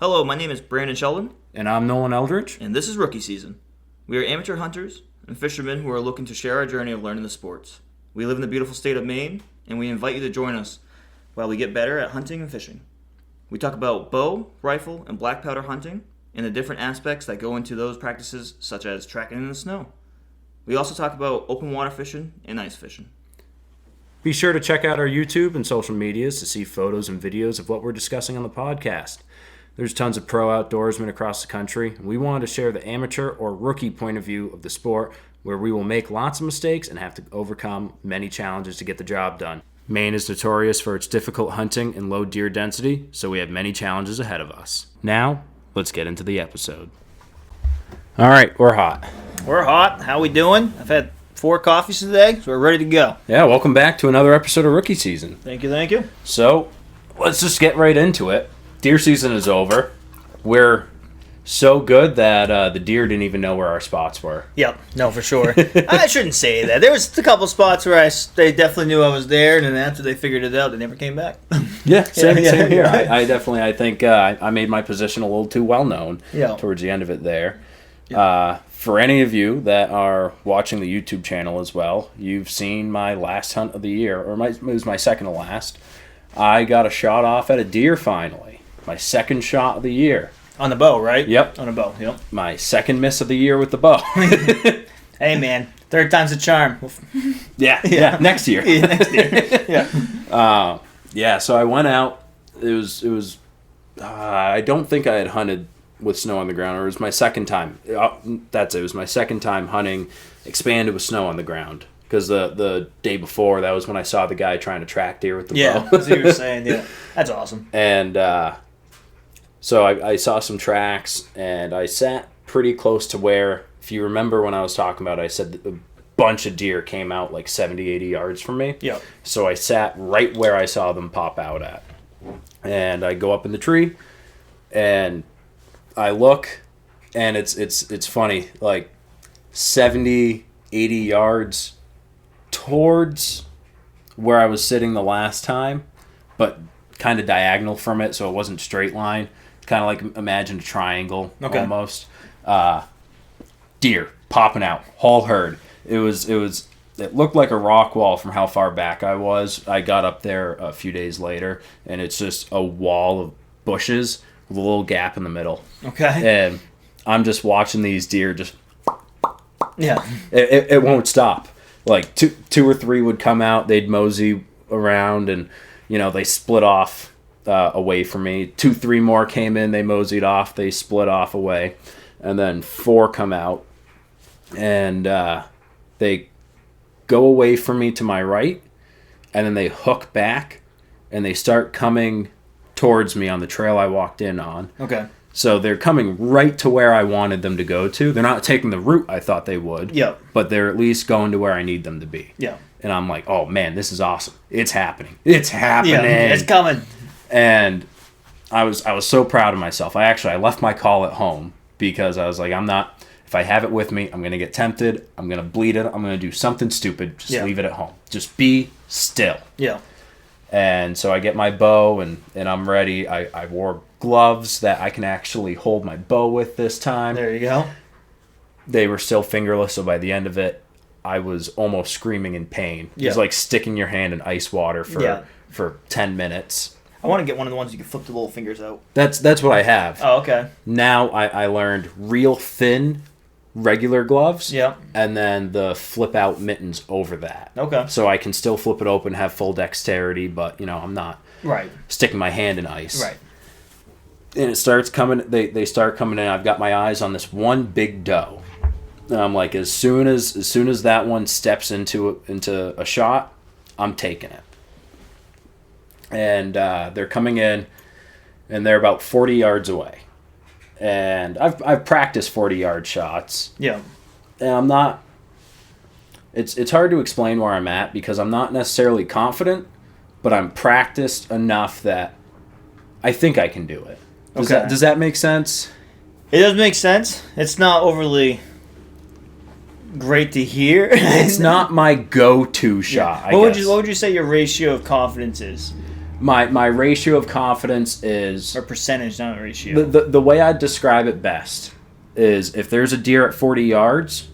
Hello, my name is Brandon Sheldon, And I'm Nolan Eldridge. and this is Rookie Season. We are amateur hunters and fishermen who are looking to share our journey of learning the sports. We live in the beautiful state of Maine, and we invite you to join us while we get better at hunting and fishing. We talk about bow, rifle, and black powder hunting, and the different aspects that go into those practices, such as tracking in the snow. We also talk about open water fishing and ice fishing. Be sure to check out our YouTube and social medias to see photos and videos of what we're discussing on the podcast. There's tons of pro outdoorsmen across the country, and we wanted to share the amateur or rookie point of view of the sport, where we will make lots of mistakes and have to overcome many challenges to get the job done. Maine is notorious for its difficult hunting and low deer density, so we have many challenges ahead of us. Now, let's get into the episode. All right, we're hot. We're hot. How we doing? I've had 4 coffees today, so we're ready to go. Yeah, welcome back to another episode of Rookie Season. Thank you. So, let's just get right into it. Deer season is over. We're so good that the deer didn't even know where our spots were. Yep, no, for sure. I shouldn't say that. There was a couple spots where they definitely knew I was there, and then after they figured it out, they never came back. Yeah, same here. Yeah. I think I made my position a little too well known towards the end of it there. Yeah. For any of you that are watching the YouTube channel as well, you've seen my last hunt of the year, or it was my second to last. I got a shot off at a deer finally. My second shot of the year. On the bow, right? Yep. On a bow, yep. My second miss of the year with the bow. Hey, man. Third time's a charm. Yeah. Next year. Yeah, next year. Yeah. So I went out. It was. I don't think I had hunted with snow on the ground, or it was my second time. That's it. It was my second time hunting expanded with snow on the ground. Because the day before, that was when I saw the guy trying to track deer with the bow. Yeah, that's what you were saying. Yeah, that's awesome. And so I saw some tracks, and I sat pretty close to where, if you remember when I was talking about it, I said that a bunch of deer came out like 70, 80 yards from me. Yeah. So I sat right where I saw them pop out at. And I go up in the tree, and I look, and it's funny, like 70, 80 yards towards where I was sitting the last time, but kind of diagonal from it, so it wasn't straight line. Kind of like imagine a triangle almost. Deer popping out, whole herd. It looked like a rock wall from how far back I was. I got up there a few days later, and it's just a wall of bushes with a little gap in the middle. Okay. And I'm just watching these deer just. Yeah. It won't stop. Like two or three would come out, they'd mosey around, and they split off away from me. 2, 3 more came in, they moseyed off, they split off away, and then 4 come out, and they go away from me to my right, and then they hook back, and they start coming towards me on the trail I walked in on. Okay. So they're coming right to where I wanted them to go to. They're not taking the route I thought they would. Yep. But they're at least going to where I need them to be. Yeah. And I'm like, oh man, this is awesome. It's happening. It's happening. Yeah, it's coming. And I was so proud of myself. I left my call at home because I was like, if I have it with me, I'm going to get tempted. I'm going to bleed it. I'm going to do something stupid. Just leave it at home. Just be still. Yeah. And so I get my bow, and I'm ready. I wore gloves that I can actually hold my bow with this time. There you go. They were still fingerless, so by the end of it, I was almost screaming in pain. Yeah. It was like sticking your hand in ice water for 10 minutes. I want to get one of the ones you can flip the little fingers out. That's what I have. Oh, okay. Now I learned real thin regular gloves, and then the flip out mittens over that. Okay. So I can still flip it open, have full dexterity, but I'm not sticking my hand in ice. Right. And it starts coming. They start coming in. I've got my eyes on this one big doe. And I'm like, as soon as that one steps into a shot, I'm taking it. And they're coming in, and they're about 40 yards away. And I've practiced 40-yard shots. Yeah. And I'm not. It's hard to explain where I'm at because I'm not necessarily confident, but I'm practiced enough that I think I can do it. Does that make sense? It does make sense. It's not overly great to hear. It's not my go-to shot. What would you say your ratio of confidence is? My ratio of confidence is... Or percentage, not a ratio. The way I'd describe it best is if there's a deer at 40 yards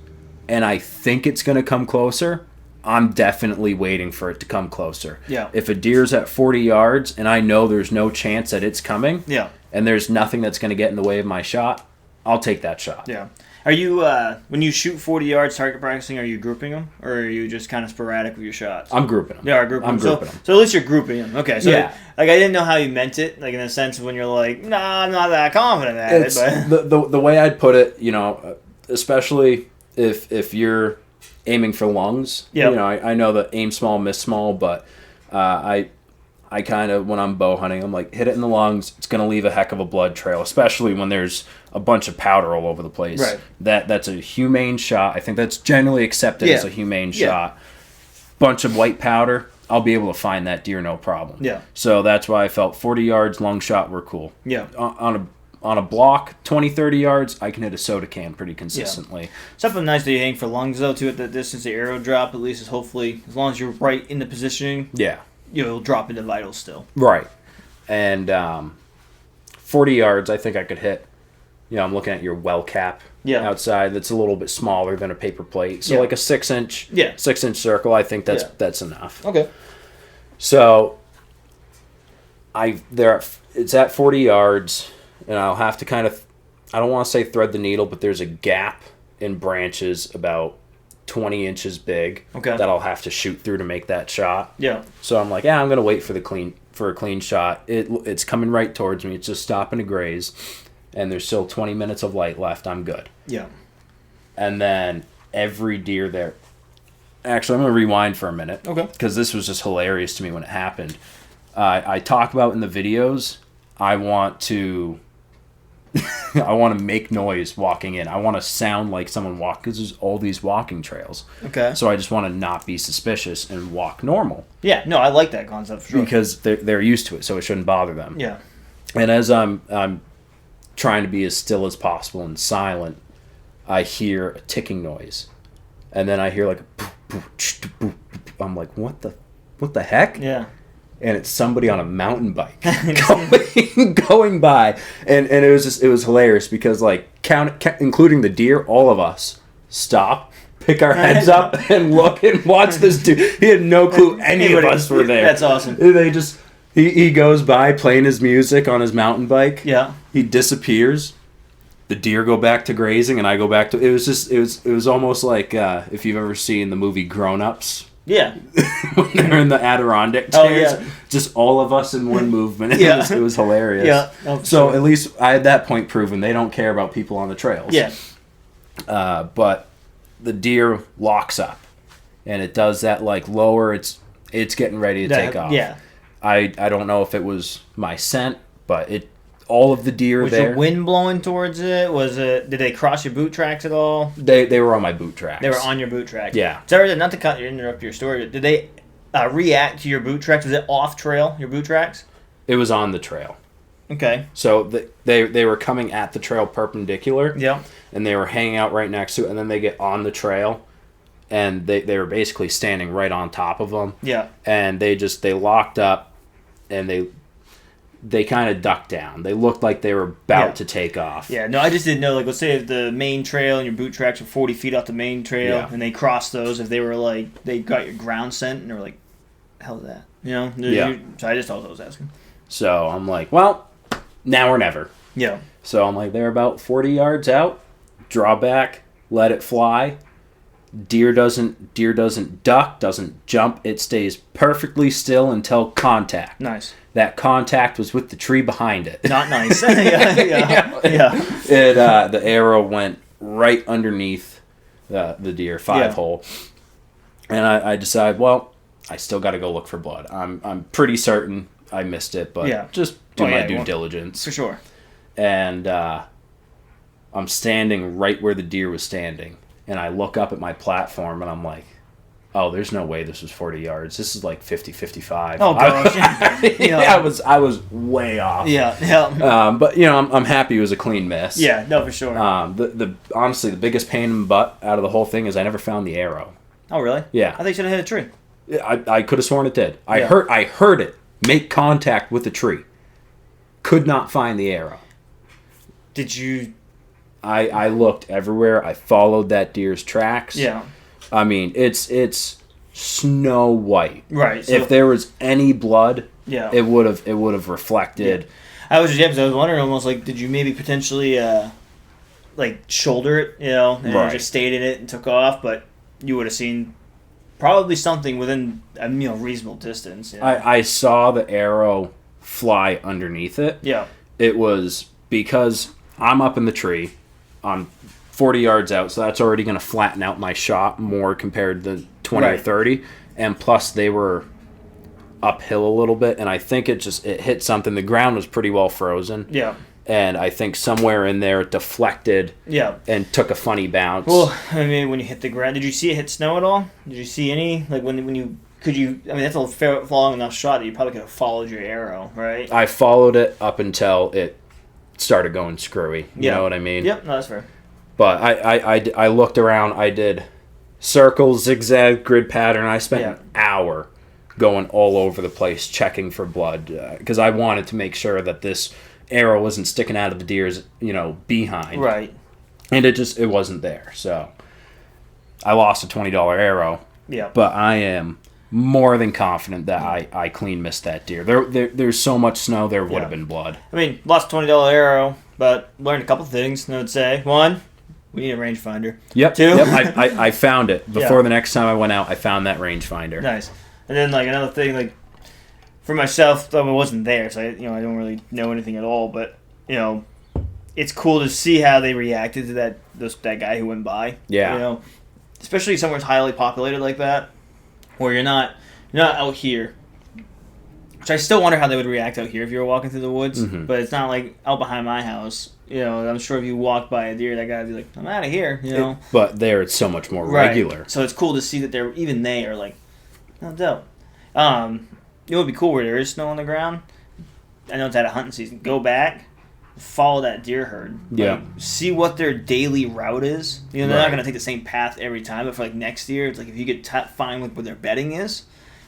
and I think it's going to come closer, I'm definitely waiting for it to come closer. Yeah. If a deer's at 40 yards and I know there's no chance that it's coming, yeah, and there's nothing that's going to get in the way of my shot, I'll take that shot. Yeah. Are you, when you shoot 40 yards target practicing, are you grouping them? Or are you just kind of sporadic with your shots? I'm grouping them. Yeah, grouping I'm them. grouping them. So at least you're grouping them. Okay, so Yeah. like I didn't know how you meant it, like in the sense of when you're like, nah, I'm not that confident at It's, it. But the way I'd put it, you know, especially if you're aiming for lungs, Yep. you know, I know that aim small, miss small, but I kind of, when I'm bow hunting, I'm like, hit it in the lungs. It's going to leave a heck of a blood trail, especially when there's a bunch of powder all over the place. Right. That's a humane shot. I think that's generally accepted as a humane shot. Bunch of white powder, I'll be able to find that deer no problem. Yeah. So that's why I felt 40 yards, long shot were cool. Yeah. On a block, 20, 30 yards, I can hit a soda can pretty consistently. Something nice that you hang for lungs, though, too, at that distance, the arrow drop, at least is hopefully, as long as you're right in the positioning, Yeah. you'll drop into vitals still. Right. And 40 yards, I think I could hit. You know, I'm looking at your well cap outside. That's a little bit smaller than a paper plate. So like a 6-inch circle, I think that's enough. Okay. So it's at 40 yards, and I'll have to kind of, I don't want to say thread the needle, but there's a gap in branches about 20 inches big that I'll have to shoot through to make that shot. Yeah. So I'm like, I'm gonna wait for a clean shot. It's coming right towards me. It's just stopping to graze, and there's still 20 minutes of light left. I'm good. Yeah. And then every deer there. Actually, I'm gonna rewind for a minute. Okay. Because this was just hilarious to me when it happened. I talk about in the videos. I want to make noise walking in. I want to sound like someone walk because there's all these walking trails. Okay. So I just want to not be suspicious and walk normal. Yeah, no, I like that concept for sure. Because they're used to it, so it shouldn't bother them. Yeah. And as I'm trying to be as still as possible and silent, I hear a ticking noise, and then I hear like a poof, poof, poof, poof, poof. I'm like, what the heck? Yeah. And it's somebody on a mountain bike going by, and it was hilarious because like including the deer, all of us stop, pick our heads up, and look and watch this dude. He had no clue any of us were there. That's awesome. They just he goes by playing his music on his mountain bike. Yeah. He disappears. The deer go back to grazing, and I go back to. It was almost like if you've ever seen the movie Grown Ups. Yeah. When they're in the Adirondack tears, just all of us in one movement. It was hilarious. Yeah. So at least I had that point proven they don't care about people on the trails. Yeah. But the deer locks up, and it does that like lower. It's getting ready to take off. Yeah. I don't know if it was my scent, but all of the deer was there. Was the wind blowing towards it? Did they cross your boot tracks at all? They were on my boot tracks. They were on your boot tracks. Yeah. Sorry, not to interrupt your story. Did they react to your boot tracks? Was it off trail, your boot tracks? It was on the trail. Okay. So they were coming at the trail perpendicular. Yeah. And they were hanging out right next to it, and then they get on the trail, and they were basically standing right on top of them. Yeah. And they locked up, and they kind of ducked down. They looked like they were about to take off. Yeah, no, I just didn't know. Like, let's say if the main trail and your boot tracks are 40 feet off the main trail, and they crossed those, if they were like, they got your ground scent, and they were like, hell is that? You know? Yeah. So I just thought I was asking. So I'm like, well, now or never. Yeah. So I'm like, they're about 40 yards out, draw back, let it fly. Deer doesn't duck, doesn't jump. It stays perfectly still until contact. Nice. That contact was with the tree behind it. Not nice. yeah. The arrow went right underneath the deer, 5-hole. And I decide, well, I still got to go look for blood. I'm pretty certain I missed it, but just do my due diligence. For sure. And I'm standing right where the deer was standing. And I look up at my platform, and I'm like, oh, there's no way this was 40 yards. This is like 50, 55. Oh, gosh. I was way off. Yeah. But, you know, I'm happy it was a clean miss. Yeah, no, for sure. Honestly, the biggest pain in the butt out of the whole thing is I never found the arrow. Oh, really? Yeah. I think you should have hit a tree. I could have sworn it did. I heard it, make contact with the tree. Could not find the arrow. Did you? I looked everywhere. I followed that deer's tracks. Yeah. I mean, it's snow white. Right. So, if there was any blood, yeah, it would have reflected. Yeah. I was wondering almost like, did you maybe potentially like shoulder it, and Right. just stayed in it and took off, but you would have seen probably something within a reasonable distance. I saw the arrow fly underneath it. Yeah. It was because I'm up in the tree on 40 yards out, so that's already going to flatten out my shot more compared to 20 or Right. 30. And plus, they were uphill a little bit, and I think it hit something. The ground was pretty well frozen. Yeah. And I think somewhere in there it deflected. Yeah. And took a funny bounce. Well, I mean, when you hit the ground, did you see it hit snow at all? Did you see any? Like when you could you? I mean, that's a long enough shot that you probably could have followed your arrow, right? I followed it up until it started going screwy. You know what I mean? Yep. No, that's fair. But I looked around. I did circles, zigzag, grid pattern. I spent an hour going all over the place checking for blood because I wanted to make sure that this arrow wasn't sticking out of the deer's behind. Right. And it wasn't there. So I lost a $20 arrow. Yeah. But I am more than confident that I clean missed that deer. There's so much snow, there would have been blood. I mean, lost a $20 arrow, but learned a couple things. I would say, one, we need a rangefinder. Yep. Two, I found it before the next time I went out. I found that rangefinder. Nice. And then another thing, for myself, I wasn't there, so I don't really know anything at all. But it's cool to see how they reacted to that guy who went by. Yeah. Especially somewhere highly populated like that, where you're not out here. Which I still wonder how they would react out here if you were walking through the woods. Mm-hmm. But it's not like out behind my house. I'm sure if you walked by a deer, that guy would be like, "I'm out of here." But there, it's so much more regular. So it's cool to see that they are like, no doubt. It would be cool where there is snow on the ground. I know it's out of hunting season. Go back, follow that deer herd. See what their daily route is. They're not going to take the same path every time. But for next year, it's like if you could find where their bedding is,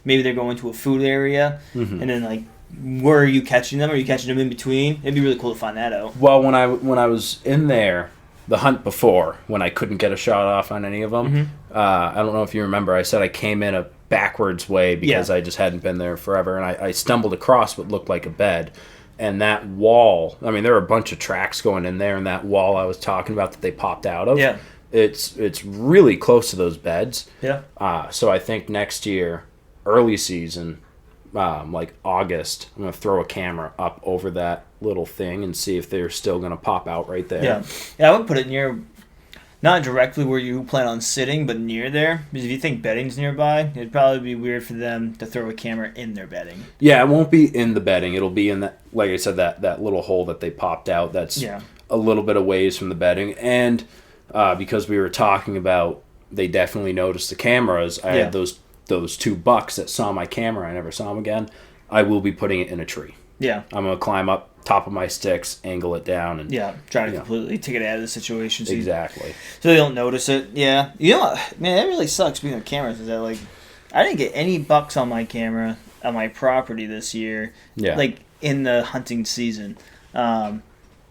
maybe they're going to a food area, and then where are you catching them? Are you catching them in between? It'd be really cool to find that out. Well, when I was in there, the hunt before, when I couldn't get a shot off on any of them, I don't know if you remember, I said I came in a backwards way because I just hadn't been there forever, and I stumbled across what looked like a bed. And that wall, I mean, there were a bunch of tracks going in there, and that wall I was talking about that they popped out of, it's really close to those beds. Yeah. So I think next year, early season, August, I'm going to throw a camera up over that little thing and see if they're still going to pop out right there. Yeah, I would put it near, not directly where you plan on sitting, but near there. Because if you think bedding's nearby, it'd probably be weird for them to throw a camera in their bedding. Yeah, it won't be in the bedding. It'll be in that, like I said, that little hole that they popped out. That's a little bit of ways from the bedding. And because we were talking about, they definitely noticed the cameras. I had those two bucks that saw my camera. I never saw them again. I will be putting it in a tree. Yeah. I'm going to climb up top of my sticks, angle it down, and try to completely take it out of the situation. So exactly. So they don't notice it. Yeah. Man, that really sucks. Speaking of cameras, is that I didn't get any bucks on my camera on my property this year. Yeah. In the hunting season, really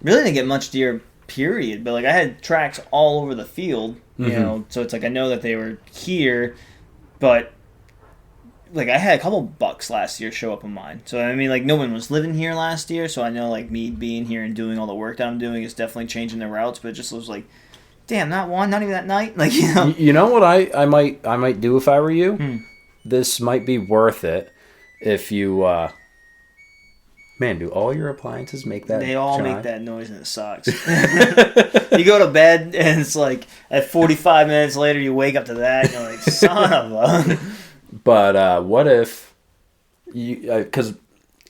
didn't get much deer. Period. But I had tracks all over the field. So it's I know that they were here, but. I had a couple bucks last year show up on mine. So, I mean, no one was living here last year, so I know, me being here and doing all the work that I'm doing is definitely changing the routes, but it just was damn, not one, not even that night. You know what I might do if I were you? This might be worth it if you, man, do all your appliances make that They all make that noise, and it sucks. You go to bed, and it's at 45 minutes later, you wake up to that, and you're son of a... But what if you? Because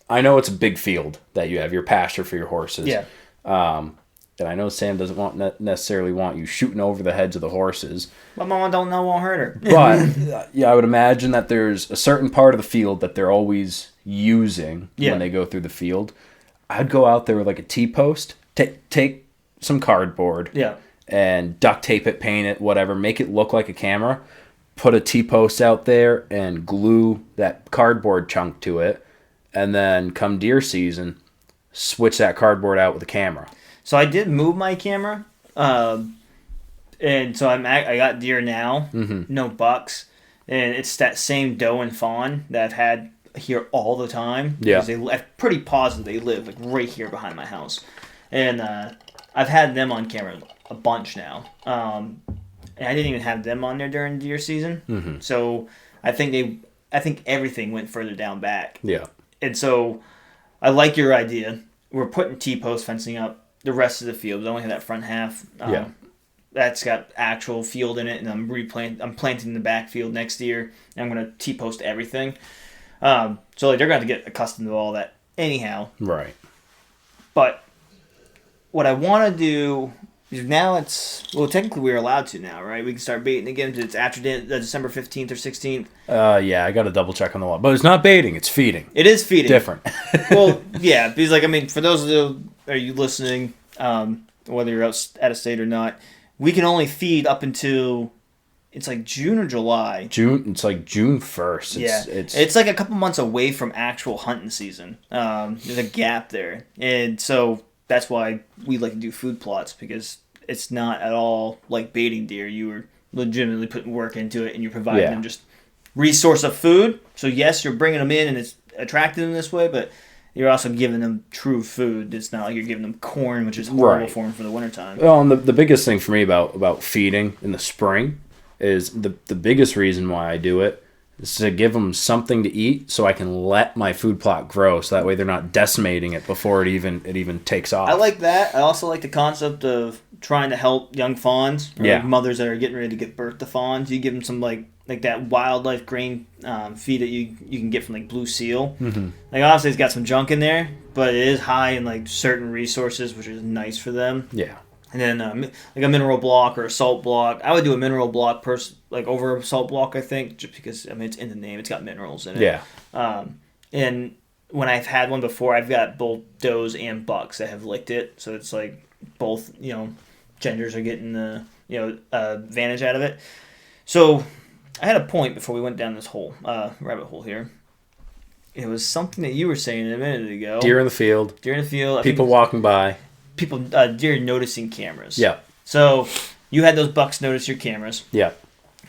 I know it's a big field that you have, your pasture for your horses. Yeah. And I know Sam doesn't necessarily want you shooting over the heads of the horses. My mama don't know won't hurt her. But I would imagine that there's a certain part of the field that they're always using when they go through the field. I'd go out there with a T-post, take some cardboard, and duct tape it, paint it, whatever, make it look like a camera. Put a T-post out there and glue that cardboard chunk to it, and then come deer season, switch that cardboard out with a camera. So I did move my camera, and so I got deer now, no bucks, and it's that same doe and fawn that I've had here all the time. Yeah, I'm pretty positive they live like right here behind my house, and I've had them on camera a bunch now. And I didn't even have them on there during deer season, so I think everything went further down back. Yeah, and so I like your idea. We're putting T-post fencing up the rest of the field. We only have that front half. That's got actual field in it, and I'm planting the backfield next year, and I'm gonna T-post everything. So like, they're gonna have to get accustomed to all that anyhow. Right. But what I want to do is now technically we're allowed to now, right? We can start baiting again because it's after December 15th or 16th. Yeah, I got to double check on the law, but it's not baiting; it's feeding. It is feeding. Different. Well, yeah, because like, I mean, for those of you listening, whether you're out of state or not, we can only feed up until it's like June or July. It's like June 1st. It's like a couple months away from actual hunting season. There's a gap there, and so that's why we like to do food plots, because it's not at all like baiting deer. You are legitimately putting work into it, and you're providing them just resource of food. So yes, you're bringing them in, and it's attracting them this way, but you're also giving them true food. It's not like you're giving them corn, which is horrible for them for the wintertime. Well, and the biggest thing for me about feeding in the spring is the biggest reason why I do it is to give them something to eat, so I can let my food plot grow, so that way they're not decimating it before it even takes off. I like that. I also like the concept of trying to help young fawns, or like mothers that are getting ready to give birth to fawns. You give them some like that wildlife grain feed that you can get from like Blue Seal. Like, obviously it's got some junk in there, but it is high in like certain resources, which is nice for them. Yeah. And then like a mineral block or a salt block. I would do a mineral block over a salt block, I think, just because, I mean, it's in the name. It's got minerals in it. Yeah. And when I've had one before, I've got both does and bucks that have licked it. So it's like both, genders are getting the, advantage out of it. So I had a point before we went down this rabbit hole here. It was something that you were saying a minute ago. Deer in the field. People walking by. Deer noticing cameras. Yeah. So you had those bucks notice your cameras. Yeah.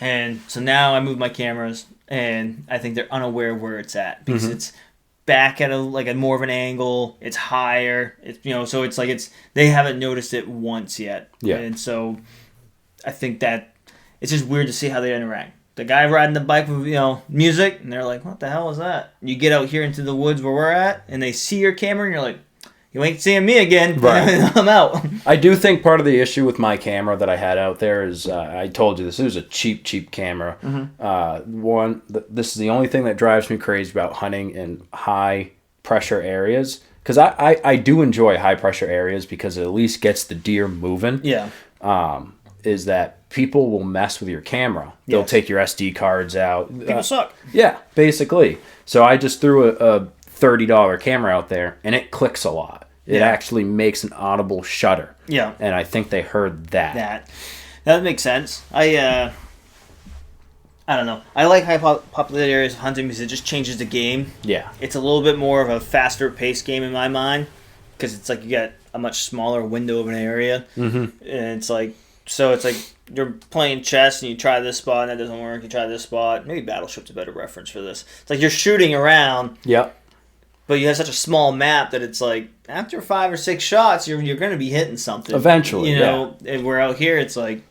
And so now I move my cameras, and I think they're unaware of where it's at, because it's back at a more of an angle. It's higher. It's so it's like they haven't noticed it once yet. Yeah. And so I think that it's just weird to see how they interact. The guy riding the bike with music, and they're like, "What the hell is that?" You get out here into the woods where we're at, and they see your camera, and you're like, "You ain't seeing me again." Right. I'm out. I do think part of the issue with my camera that I had out there is, I told you this, it was a cheap camera. This is the only thing that drives me crazy about hunting in high pressure areas, because I do enjoy high pressure areas because it at least gets the deer moving. Yeah. Is that people will mess with your camera. They'll take your SD cards out. People suck. Yeah, basically. So I just threw a $30 camera out there, and it clicks a lot. It actually makes an audible shudder. Yeah. And I think they heard that. That makes sense. I don't know. I like high populated areas of hunting because it just changes the game. Yeah. It's a little bit more of a faster paced game in my mind, because it's like you got a much smaller window of an area. And it's like you're playing chess and you try this spot and that doesn't work. You try this spot. Maybe Battleship's a better reference for this. It's like you're shooting around. Yep. But you have such a small map that it's like after 5 or 6 shots, you're going to be hitting something. Eventually, And we're out here, it's like,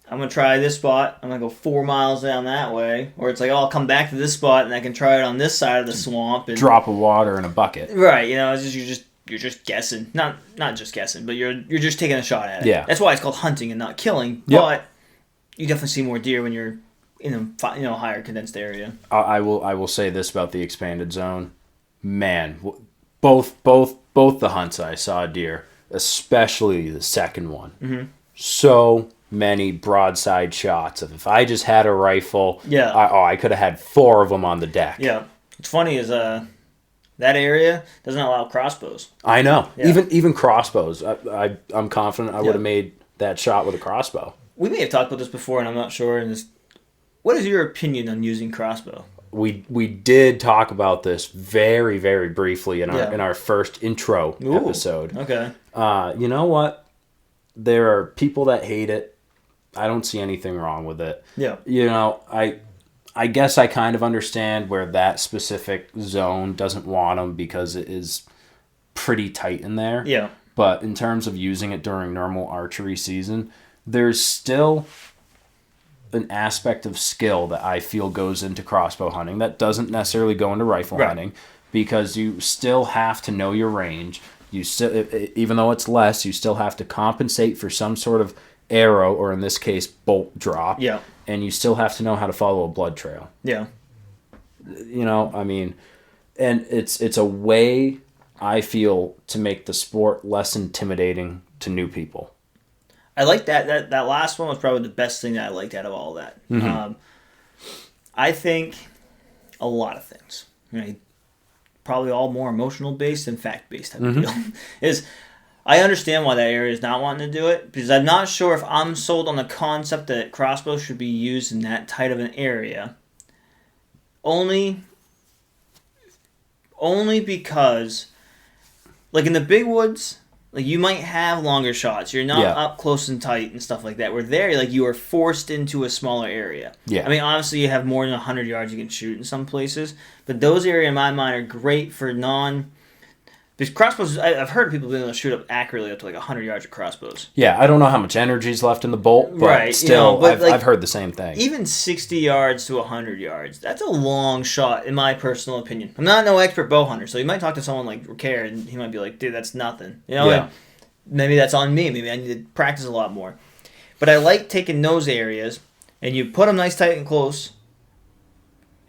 I'm going to try this spot. I'm going to go 4 miles down that way. Or it's like, I'll come back to this spot and I can try it on this side of the swamp. And drop of water in a bucket. Right. It's just you're just guessing. Not just guessing, but you're just taking a shot at it. Yeah. That's why it's called hunting and not killing. Yep. But you definitely see more deer when you're in a higher condensed area. I will say this about the expanded zone. Man, both the hunts I saw deer, especially the second one. So many broadside shots. If I just had a rifle, I could have had 4 of them on the deck. Yeah. What's funny is that area doesn't allow crossbows. I know. Yeah. Even crossbows. I'm confident I would have made that shot with a crossbow. We may have talked about this before, and I'm not sure. What is your opinion on using crossbow? we did talk about this very, very briefly in our first intro episode. Okay. You know what? There are people that hate it. I don't see anything wrong with it. Yeah. You know, I guess I kind of understand where that specific zone doesn't want them because it is pretty tight in there. Yeah. But in terms of using it during normal archery season, there's still an aspect of skill that I feel goes into crossbow hunting that doesn't necessarily go into rifle hunting, because you still have to know your range. You still, even though it's less, you still have to compensate for some sort of arrow, or in this case, bolt drop. Yeah. And you still have to know how to follow a blood trail. Yeah. You know, I mean, and it's a way, I feel, to make the sport less intimidating to new people. I like that last one was probably the best thing that I liked out of all that. Mm-hmm. I think a lot of things, probably all more emotional based than fact based type of deal, is I understand why that area is not wanting to do it, because I'm not sure if I'm sold on the concept that crossbows should be used in that tight of an area. Only because, like in the big woods, like you might have longer shots. You're not up close and tight and stuff like that. Where there, like you are forced into a smaller area. Yeah. I mean, obviously you have more than 100 yards you can shoot in some places, but those areas in my mind are great for because crossbows, I've heard people being able to shoot up accurately up to like 100 yards of crossbows. Yeah, I don't know how much energy is left in the bolt, but still, I've heard the same thing. Even 60 yards to 100 yards, that's a long shot, in my personal opinion. I'm not no expert bow hunter, so you might talk to someone like Ricard, and he might be like, dude, that's nothing. Maybe that's on me. Maybe I need to practice a lot more. But I like taking those areas, and you put them nice, tight, and close,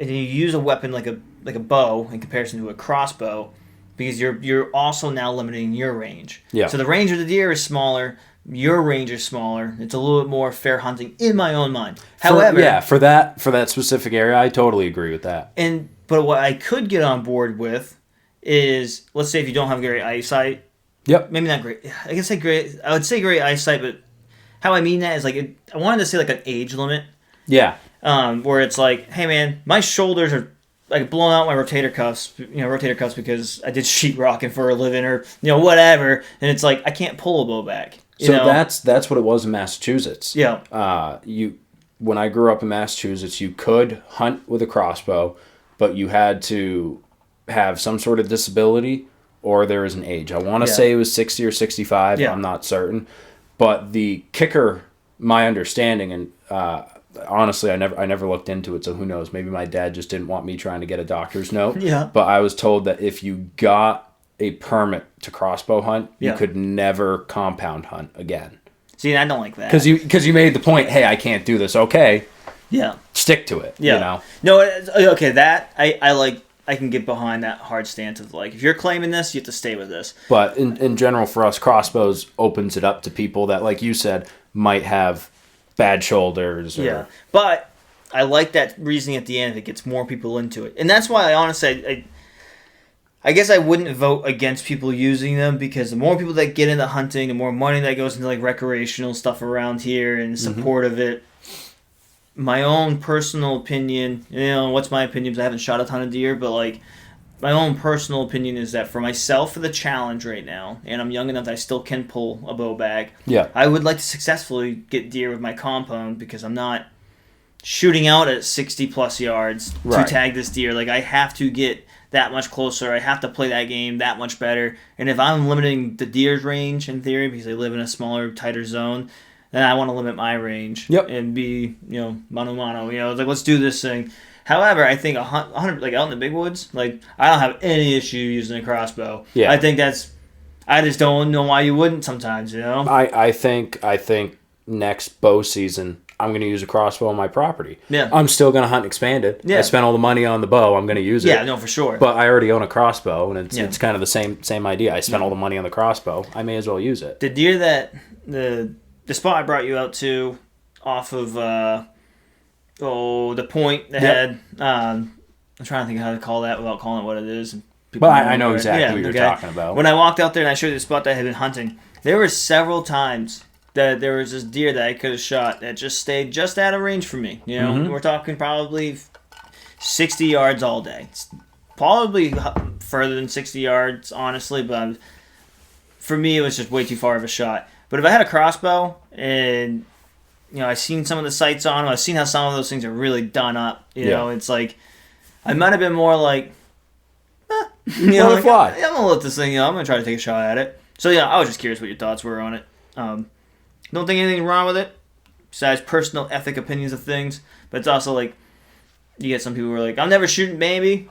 and you use a weapon like a bow in comparison to a crossbow, because you're also now limiting your range. Yeah. So the range of the deer is smaller, your range is smaller. It's a little bit more fair hunting in my own mind. However, for that specific area, I totally agree with that. But what I could get on board with is, let's say if you don't have great eyesight. Yep. Maybe not great. I would say great eyesight, but how I mean that is like I wanted to say like an age limit. Yeah. Where it's like, hey man, my shoulders are like blowing out my rotator cuffs because I did sheetrocking for a living, or whatever, and it's like I can't pull a bow back. That's what it was in Massachusetts. Yeah. When I grew up in Massachusetts, you could hunt with a crossbow, but you had to have some sort of disability or there is an age. I want to say it was 60 or 65. I'm not certain, but the kicker, my understanding, and honestly, I never looked into it, so who knows? Maybe my dad just didn't want me trying to get a doctor's note. Yeah. But I was told that if you got a permit to crossbow hunt, you could never compound hunt again. See, I don't like that. Because you made the point, hey, I can't do this. Okay. Yeah. Stick to it. Yeah. No, okay, that, I like, I can get behind that hard stance of like, if you're claiming this, you have to stay with this. But in general, for us, crossbows opens it up to people that, like you said, might have bad shoulders. Yeah, but I like that reasoning at the end. It gets more people into it, and that's why I honestly, I guess I wouldn't vote against people using them, because the more people that get into hunting, the more money that goes into like recreational stuff around here and support of it. My own personal opinion, what's my opinion? Because I haven't shot a ton of deer, but like my own personal opinion is that for myself, for the challenge right now, and I'm young enough that I still can pull a bow bag. Yeah, I would like to successfully get deer with my compound, because I'm not shooting out at 60 plus yards to tag this deer. Like I have to get that much closer. I have to play that game that much better. And if I'm limiting the deer's range in theory because they live in a smaller, tighter zone, then I want to limit my range and be, mano mano. Like let's do this thing. However, I think 100, like out in the big woods, like I don't have any issue using a crossbow. Yeah. I think I just don't know why you wouldn't sometimes. I think next bow season, I'm going to use a crossbow on my property. Yeah. I'm still going to hunt expanded. Yeah. I spent all the money on the bow. I'm going to use it. Yeah, no, for sure. But I already own a crossbow, and it's kind of the same idea. I spent all the money on the crossbow. I may as well use it. The deer that the spot I brought you out to off of the point that had I'm trying to think how to call that without calling it what it is. But I know exactly what you're talking about. When I walked out there and I showed you the spot that I had been hunting, there were several times that there was this deer that I could have shot that just stayed just out of range for me. We're talking probably 60 yards all day. It's probably further than 60 yards, honestly, but for me, it was just way too far of a shot. But if I had a crossbow and, I've seen some of the sights on them, I've seen how some of those things are really done up. You know, it's like, I might have been more like, I'm going to let this thing, I'm going to try to take a shot at it. So, I was just curious what your thoughts were on it. Don't think anything wrong with it, besides personal ethic opinions of things. But it's also like, you get some people who are like, I'll never shoot, maybe.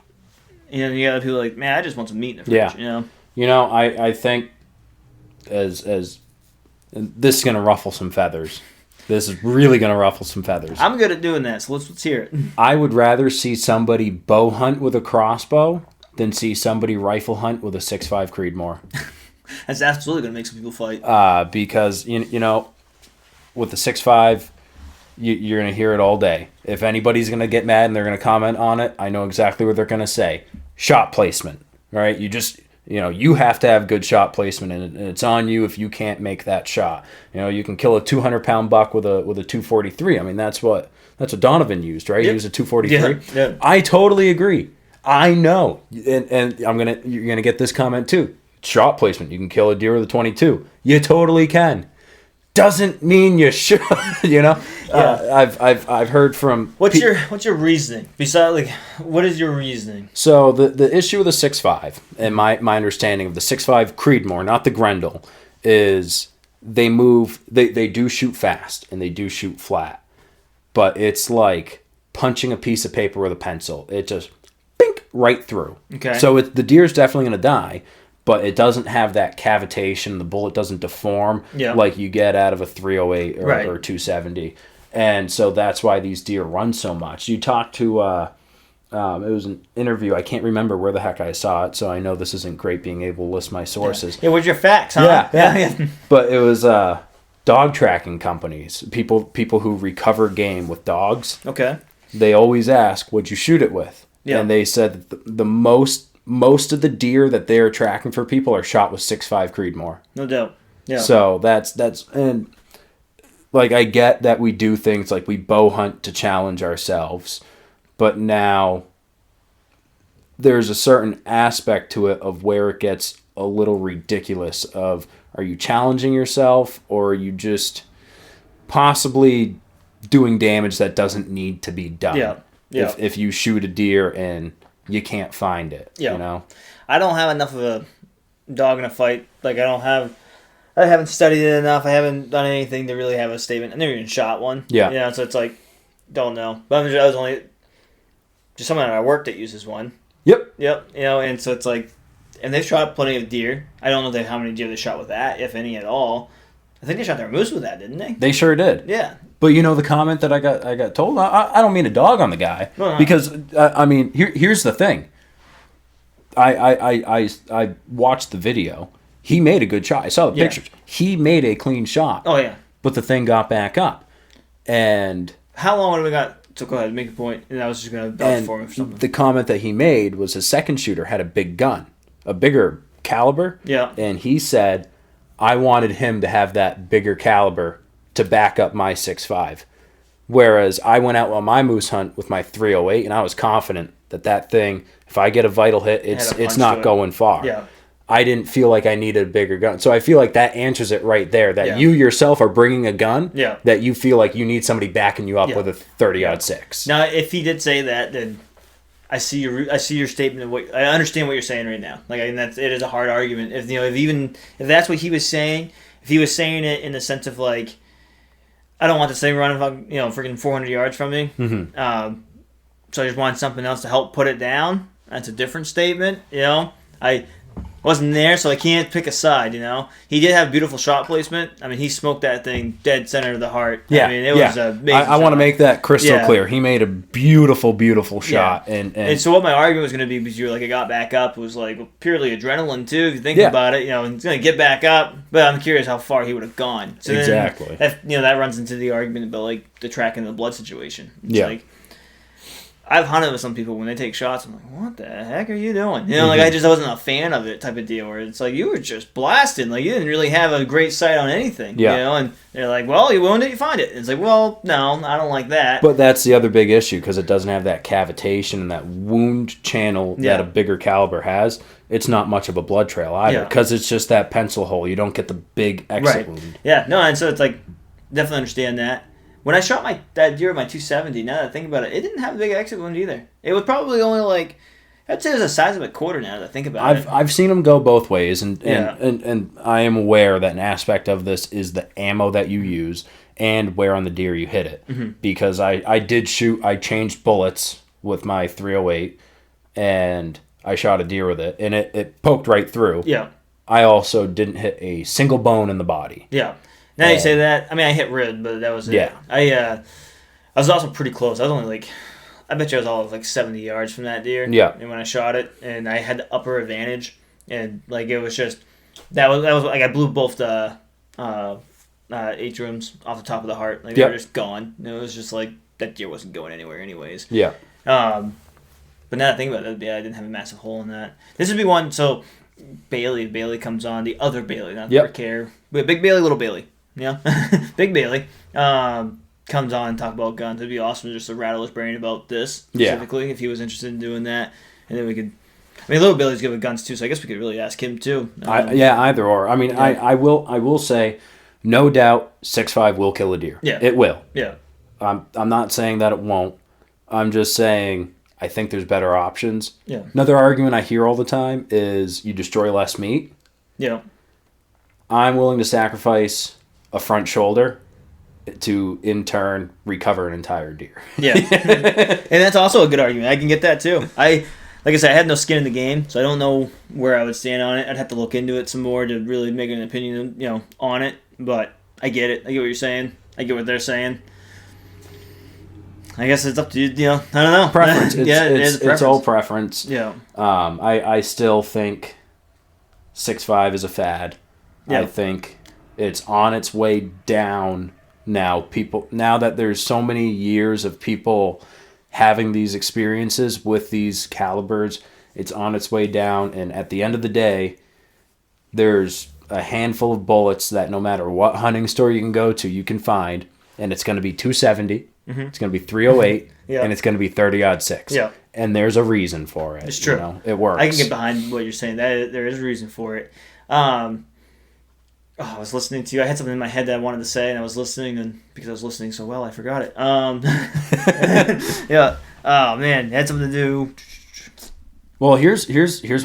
You get other people like, man, I just want some meat in the fridge, I think as this is going to ruffle some feathers. This is really going to ruffle some feathers. I'm good at doing that, so let's hear it. I would rather see somebody bow hunt with a crossbow than see somebody rifle hunt with a 6.5 Creedmoor. That's absolutely going to make some people fight. Because, with the 6.5, you're going to hear it all day. If anybody's going to get mad and they're going to comment on it, I know exactly what they're going to say. Shot placement, right? You have to have good shot placement, and it's on you if you can't make that shot. You can kill a 200-pound buck with a 243. I mean, that's what Donovan used, right? Yep. He used a 243. Yeah. I totally agree. I know, and you're gonna get this comment too. Shot placement. You can kill a deer with a 22. You totally can. Doesn't mean you should. I've heard from. What's your reasoning? Besides, what is your reasoning? So the issue with the 6.5, and my understanding of the 6.5 Creedmoor, not the Grendel, is they move. They do shoot fast and they do shoot flat, but it's like punching a piece of paper with a pencil. It just bink right through. Okay. So the deer's definitely gonna die. But it doesn't have that cavitation. The bullet doesn't deform like you get out of a 308 or 270. And so that's why these deer run so much. You talk to, it was an interview. I can't remember where the heck I saw it, so I know this isn't great being able to list my sources. Yeah, where's your facts, huh? Yeah. But it was dog tracking companies, people who recover game with dogs. Okay. They always ask, what'd you shoot it with? Yeah. And they said that the most of the deer that they're tracking for people are shot with 6.5 Creedmoor. No doubt. Yeah. So that's and I get that we do things like we bow hunt to challenge ourselves, but now there's a certain aspect to it of where it gets a little ridiculous of, are you challenging yourself or are you just possibly doing damage that doesn't need to be done? Yeah. If you shoot a deer and you can't find it. I don't have enough of a dog in a fight. I haven't studied it enough. I haven't done anything to really have a statement. I never even shot one. Yeah. So it's like, don't know. But I was only just someone at work that uses one. Yep. And so it's like, and they've shot plenty of deer. I don't know how many deer they shot with that, if any at all. I think they shot their moose with that, didn't they? They sure did. Yeah. But the comment that I got told, I don't mean a dog on the guy, because here's the thing. I watched the video. He made a good shot. I saw the pictures. He made a clean shot. Oh yeah. But the thing got back up, and how long have we got? So go ahead, make a point, and I was just gonna vouch for him or something. The comment that he made was his second shooter had a big gun, a bigger caliber. Yeah. And he said, I wanted him to have that bigger caliber to back up my 6.5. Whereas I went out on my moose hunt with my 308, and I was confident that thing, if I get a vital hit, it's not going far. Yeah. I didn't feel like I needed a bigger gun. So I feel like that answers it right there, that you yourself are bringing a gun that you feel like you need somebody backing you up with a 30-06. Now, if he did say that, then I see your statement. I understand what you're saying right now. And it is a hard argument. If that's what he was saying, if he was saying it in the sense of I don't want this thing running, freaking 400 yards from me. Mm-hmm. So I just want something else to help put it down. That's a different statement. I wasn't there, so I can't pick a side. He did have beautiful shot placement. I mean, he smoked that thing dead center of the heart. Yeah, I mean, it was amazing. I want to make that crystal clear. He made a beautiful, beautiful shot. Yeah. And so what my argument was going to be, because you're it got back up, was purely adrenaline too. If you think about it, it's going to get back up. But I'm curious how far he would have gone. So exactly. Then, that runs into the argument about the tracking of the blood situation. It's I've hunted with some people when they take shots. I'm like, what the heck are you doing? You know, like I just wasn't a fan of it type of deal. Where it's like you were just blasting, like you didn't really have a great sight on anything. Yeah. You know, and they're like, well, you wound it, you find it. It's like, well, no, I don't like that. But that's the other big issue because it doesn't have that cavitation and that wound channel that a bigger caliber has. It's not much of a blood trail either because it's just that pencil hole. You don't get the big exit wound. Yeah, no, and so it's like definitely understand that. When I shot that deer with my 270, now that I think about it, it didn't have a big exit wound either. It was probably only like, I'd say it was the size of a quarter now that I think about it. I've seen them go both ways, and I am aware that an aspect of this is the ammo that you use and where on the deer you hit it. Because I changed bullets with my 308, and I shot a deer with it, and it poked right through. Yeah. I also didn't hit a single bone in the body. Yeah. Now you say that, I mean, I hit rib, but that was it. Yeah. I was also pretty close. I was only like, I bet you I was all of like 70 yards from that deer. Yeah. And when I shot it, and I had the upper advantage, and like it was just, that was like I blew both the atriums off the top of the heart. Like they were just gone. And it was just like, that deer wasn't going anywhere anyways. Yeah. But now that I think about it, I didn't have a massive hole in that. This would be one, so Bailey comes on, the other Bailey, not the care. Big Bailey, little Bailey. Yeah, Big Bailey comes on and talk about guns. It'd be awesome just to rattle his brain about this specifically if he was interested in doing that, and then we could. I mean, little Bailey's good with guns too, so I guess we could really ask him too. Either or. I mean, I will say, no doubt, 6.5 will kill a deer. Yeah, it will. Yeah, I'm not saying that it won't. I'm just saying I think there's better options. Yeah. Another argument I hear all the time is you destroy less meat. Yeah. I'm willing to sacrifice a front shoulder to, in turn, recover an entire deer. Yeah. And that's also a good argument. I can get that too. Like I said, I had no skin in the game, so I don't know where I would stand on it. I'd have to look into it some more to really make an opinion, on it. But I get it. I get what you're saying. I get what they're saying. I guess it's up to you. I don't know. Preference. It is preference. It's all preference. Yeah. I still think 6.5 is a fad. Yeah. I think it's on its way down now. Now that there's so many years of people having these experiences with these calibers, it's on its way down. And at the end of the day, there's a handful of bullets that no matter what hunting store you can go to, you can find, and it's going to be 270. It's going to be 308, and it's going to be 30-06. Yeah. And there's a reason for it. It's true. It works. I can get behind what you're saying. There is a reason for it. I was listening to you. I had something in my head that I wanted to say, and I was listening, and because I was listening so well, I forgot it. Yeah. Oh man, it had something to do. Well, here's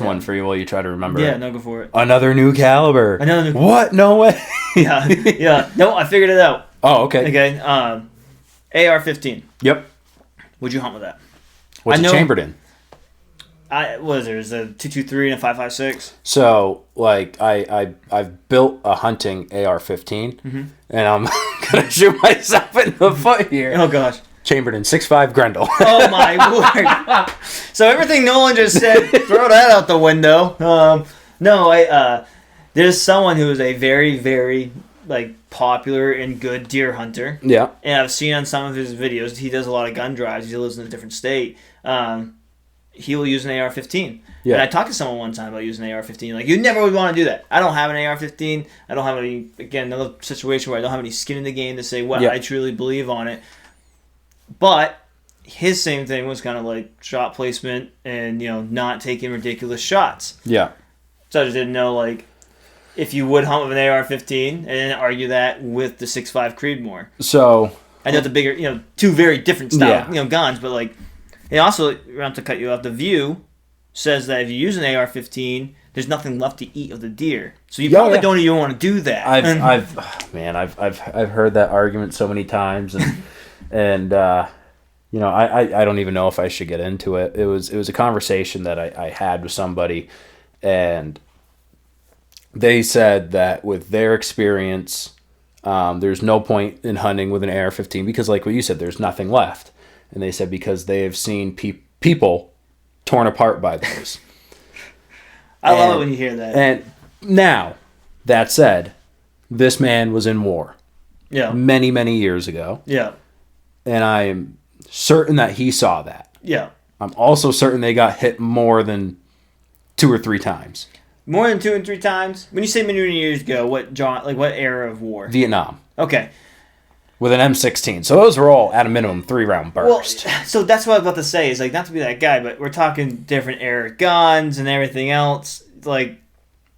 one for you while you try to remember. Yeah, it. no, go for it. Another new caliber. What? No way. Yeah. No, I figured it out. Oh, okay. Okay. AR-15. Yep. Would you hunt with that? What's it chambered in? There's a 223 and a 5.56. So, like, I've built a hunting AR-15, and I'm gonna shoot myself in the foot here. Oh gosh. Chambered in 6.5 Grendel. Oh my word! So everything Nolan just said, throw that out the window. No, there's someone who is a very, very popular and good deer hunter. Yeah. And I've seen on some of his videos, he does a lot of gun drives. He lives in a different state. He will use an AR-15. Yeah. And I talked to someone one time about using an AR-15. Like, you never would want to do that. I don't have an AR-15. I don't have another situation where I don't have any skin in the game to say, well, I truly believe on it. But his same thing was kind of like shot placement and, not taking ridiculous shots. Yeah. So I just didn't know, if you would hunt with an AR-15 and then argue that with the 6.5 Creedmoor. So I know the bigger, two very different style, guns, but and also, around to cut you off, the View says that if you use an AR-15, there's nothing left to eat of the deer. So you probably don't even want to do that. I've heard that argument so many times, and I don't even know if I should get into it. It was a conversation that I had with somebody, and they said that with their experience, there's no point in hunting with an AR-15 because, like what you said, there's nothing left. And they said because they have seen people torn apart by those. I love it when you hear that. And now, that said, this man was in war. Yeah. Many, many years ago. Yeah. And I am certain that he saw that. Yeah. I'm also certain they got hit more than 2 or 3 times. More than 2 and 3 times? When you say many years ago, what era of war? Vietnam. Okay. With an M16. So those were all, at a minimum, 3-round burst. Well, so that's what I was about to say. Is like, not to be that guy, but we're talking different era guns and everything else. Like,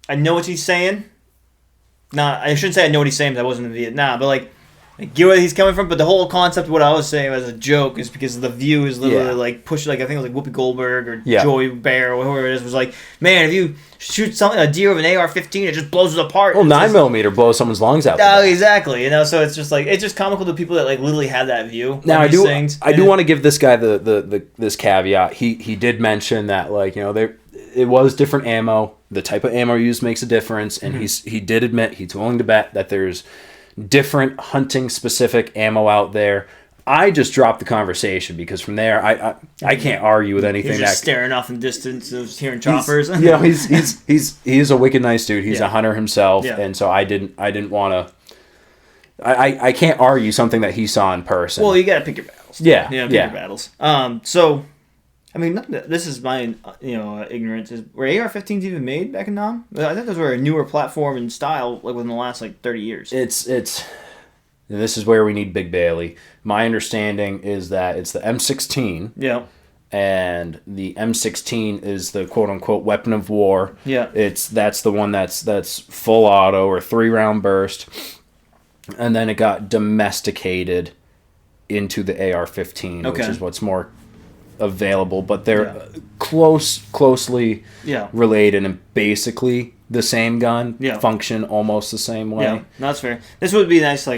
I know what he's saying. I shouldn't say I know what he's saying because I wasn't in Vietnam, but like, I get where he's coming from. But the whole concept of what I was saying as a joke is because the View is literally like pushed, like I think it was like Whoopi Goldberg or Joy Bear or whoever it is was like, man, if you shoot a deer with an AR-15, it just blows it apart. Well, 9mm blows someone's lungs out. Exactly. So it's just like it's just comical to people that like literally have that view. Now I do want to give this guy this caveat. He did mention that like it was different ammo. The type of ammo used makes a difference, and he did admit he's willing to bet that there's different hunting specific ammo out there. I just dropped the conversation because from there I can't argue with anything. He's just staring off in the distance of hearing choppers. He's a wicked nice dude. He's a hunter himself, and so I didn't want to. I can't argue something that he saw in person. Well, you got to pick your battles. Yeah, pick your battles. So, I mean, this is my ignorance. Were AR-15s even made back in Nam? I think those were a newer platform and style, like within the last 30 years. It's. This is where we need Big Bailey. My understanding is that it's the M16. Yeah. And the M16 is the quote unquote weapon of war. Yeah. That's the one that's full auto or 3-round burst. And then it got domesticated into the AR-15, which is what's more available, but they're closely related and basically the same gun, function almost the same way. Yeah, that's fair. This would be nice,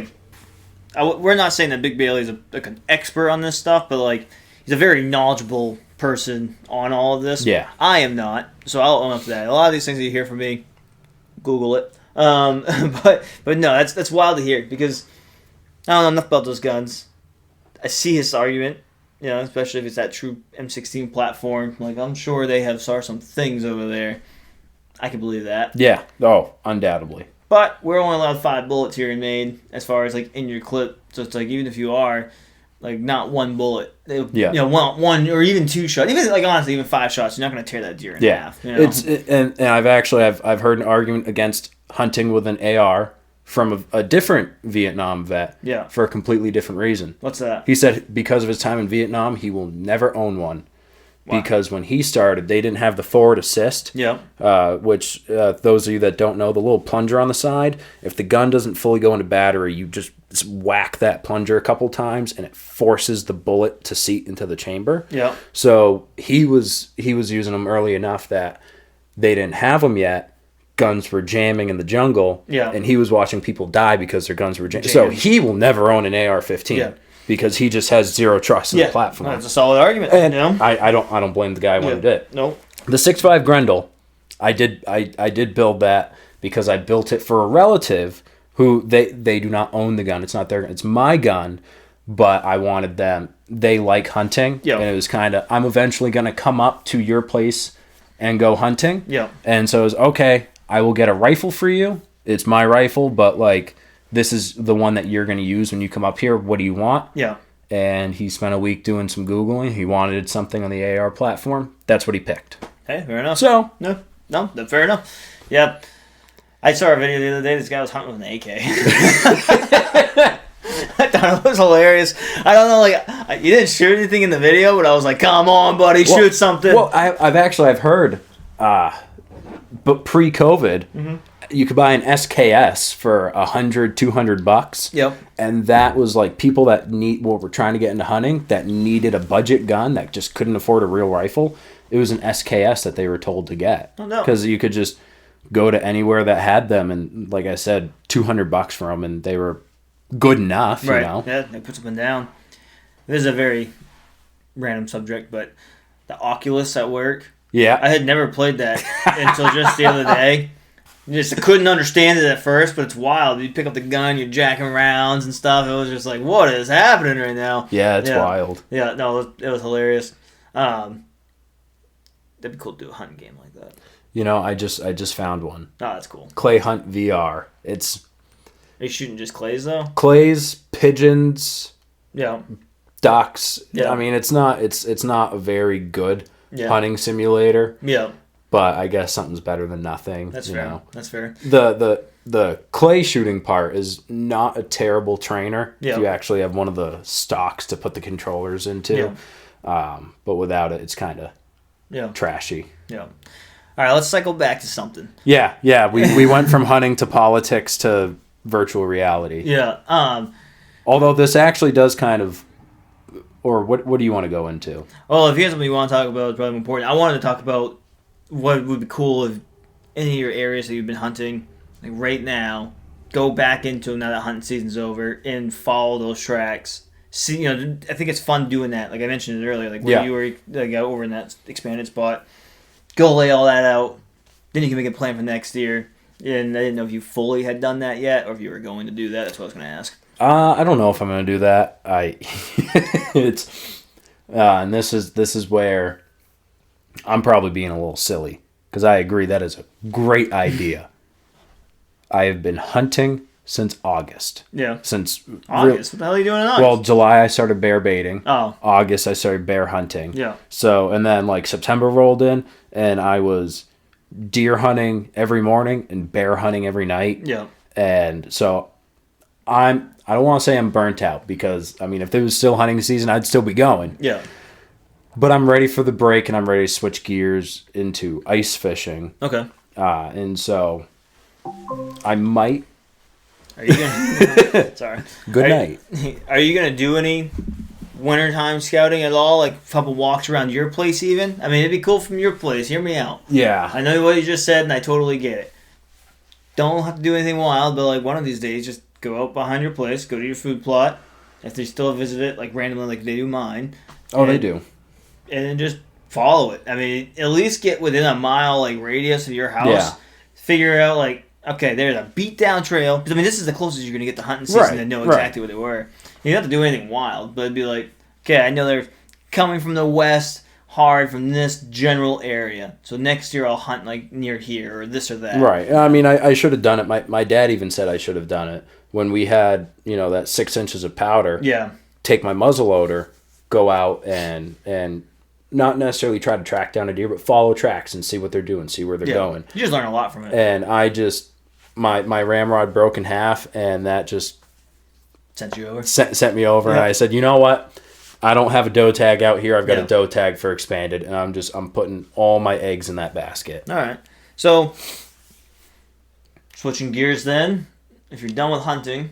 we're not saying that Big Bailey is an expert on this stuff, but he's a very knowledgeable person on all of this. Yeah. I am not, so I'll own up to that. A lot of these things that you hear from me, Google it. But no, that's wild to hear because I don't know enough about those guns. I see his argument, especially if it's that true M16 platform. I'm sure they saw some things over there. I can believe that. Yeah. Oh, undoubtedly. But we're only allowed 5 bullets here in Maine as far as in your clip. So it's even if you are not one bullet, one or even 2 shots. Even honestly, even 5 shots, you're not going to tear that deer in half. And I've heard an argument against hunting with an AR from a different Vietnam vet for a completely different reason. What's that? He said because of his time in Vietnam, he will never own one. Wow. Because when he started, they didn't have the forward assist, which those of you that don't know, the little plunger on the side, if the gun doesn't fully go into battery, you just whack that plunger a couple times, and it forces the bullet to seat into the chamber. Yeah. So he was using them early enough that they didn't have them yet. Guns were jamming in the jungle, and he was watching people die because their guns were jamming. So he will never own an AR-15. Yeah. Because he just has zero trust in the platform. That's a solid argument. And I don't blame the guy when he did it. No. The 6.5 Grendel, I did build that because I built it for a relative who they do not own the gun. It's not their gun. It's my gun, but I wanted them. They like hunting, and it was kind of I'm eventually gonna come up to your place and go hunting. Yeah. And so it was okay. I will get a rifle for you. It's my rifle, but this is the one that you're going to use when you come up here. What do you want? Yeah. And he spent a week doing some Googling. He wanted something on the AR platform. That's what he picked. Hey, fair enough. So. No, fair enough. Yeah. I saw a video the other day. This guy was hunting with an AK. I thought it was hilarious. I don't know, you didn't shoot anything in the video, but I was like, come on, buddy, shoot something. Well, I've heard, but pre-COVID, you could buy an SKS for $100-$200. Yep. And that was people that were trying to get into hunting that needed a budget gun that just couldn't afford a real rifle. It was an SKS that they were told to get. Oh no. Because you could just go to anywhere that had them, and like I said, $200 for them, and they were good enough. Right. Yeah, they put something down. This is a very random subject, but the Oculus at work. Yeah. I had never played that until just the other day. I couldn't understand it at first, but it's wild. You pick up the gun, you're jacking rounds and stuff. It was just what is happening right now? Yeah, it's wild. Yeah, no, it was hilarious. That'd be cool to do a hunting game like that. I just found one. Oh, that's cool. Clay Hunt VR. Are you shooting just clays, though? Clays, pigeons. Yeah. ducks. Yeah. I mean, it's not a very good Yeah. hunting simulator, Yeah. but I guess something's better than nothing. That's you fair. know. That's fair. The clay shooting part is not a terrible trainer Yeah. if you actually have one of the stocks to put the controllers into. But without it, it's kind of trashy. Yeah. All right, let's cycle back to something. Yeah. We went from hunting to politics to virtual reality. Yeah. Although this actually does kind of, or what do you want to go into? Well, if you have something you want to talk about, it's probably important. I wanted to talk about what would be cool if any of your areas that you've been hunting, like right now, go back into them now that hunting season's over and follow those tracks. See, I think it's fun doing that. Like I mentioned it earlier, like when you were over in that expanded spot, go lay all that out. Then you can make a plan for next year. And I didn't know if you fully had done that yet, or if you were going to do that. That's what I was going to ask. I don't know if I'm going to do that. And this is where I'm probably being a little silly because I agree that is a great idea. I have been hunting since August. Yeah. Since August? What the hell are you doing in August? Well, July I started bear baiting. Oh. August I started bear hunting. Yeah. So, and then like September rolled in and I was deer hunting every morning and bear hunting every night. Yeah. And so I don't want to say I'm burnt out because, I mean, if there was still hunting season, I'd still be going. Yeah. But I'm ready for the break and I'm ready to switch gears into ice fishing. Okay. And so I might. Are you gonna? Sorry. Good night. Are you gonna do any wintertime scouting at all? Like a couple walks around your place, even? I mean, it'd be cool from your place. Hear me out. Yeah. I know what you just said, and I totally get it. Don't have to do anything wild, but like one of these days, just go out behind your place, go to your food plot. If they still visit it, like randomly, like they do mine. Oh, they do. And then just follow it. I mean, at least get within a mile like radius of your house. Yeah. Figure out like, okay, there's a beat down trail. Because I mean, this is the closest you're gonna get to hunting season and know exactly what they were. You don't have to do anything wild, but it'd be like, okay, I know they're coming from the west hard from this general area. So next year I'll hunt like near here or this or that. Right. I mean, I should have done it. My dad even said I should have done it when we had, that 6 inches of powder. Yeah. Take my muzzleloader, go out and not necessarily try to track down a deer, but follow tracks and see what they're doing, see where they're going. You just learn a lot from it. And I just, my ramrod broke in half, and that just sent you over. Sent me over, and I said, you know what? I don't have a doe tag out here. I've got a doe tag for expanded, and I'm putting all my eggs in that basket. All right. So, switching gears then, if you're done with hunting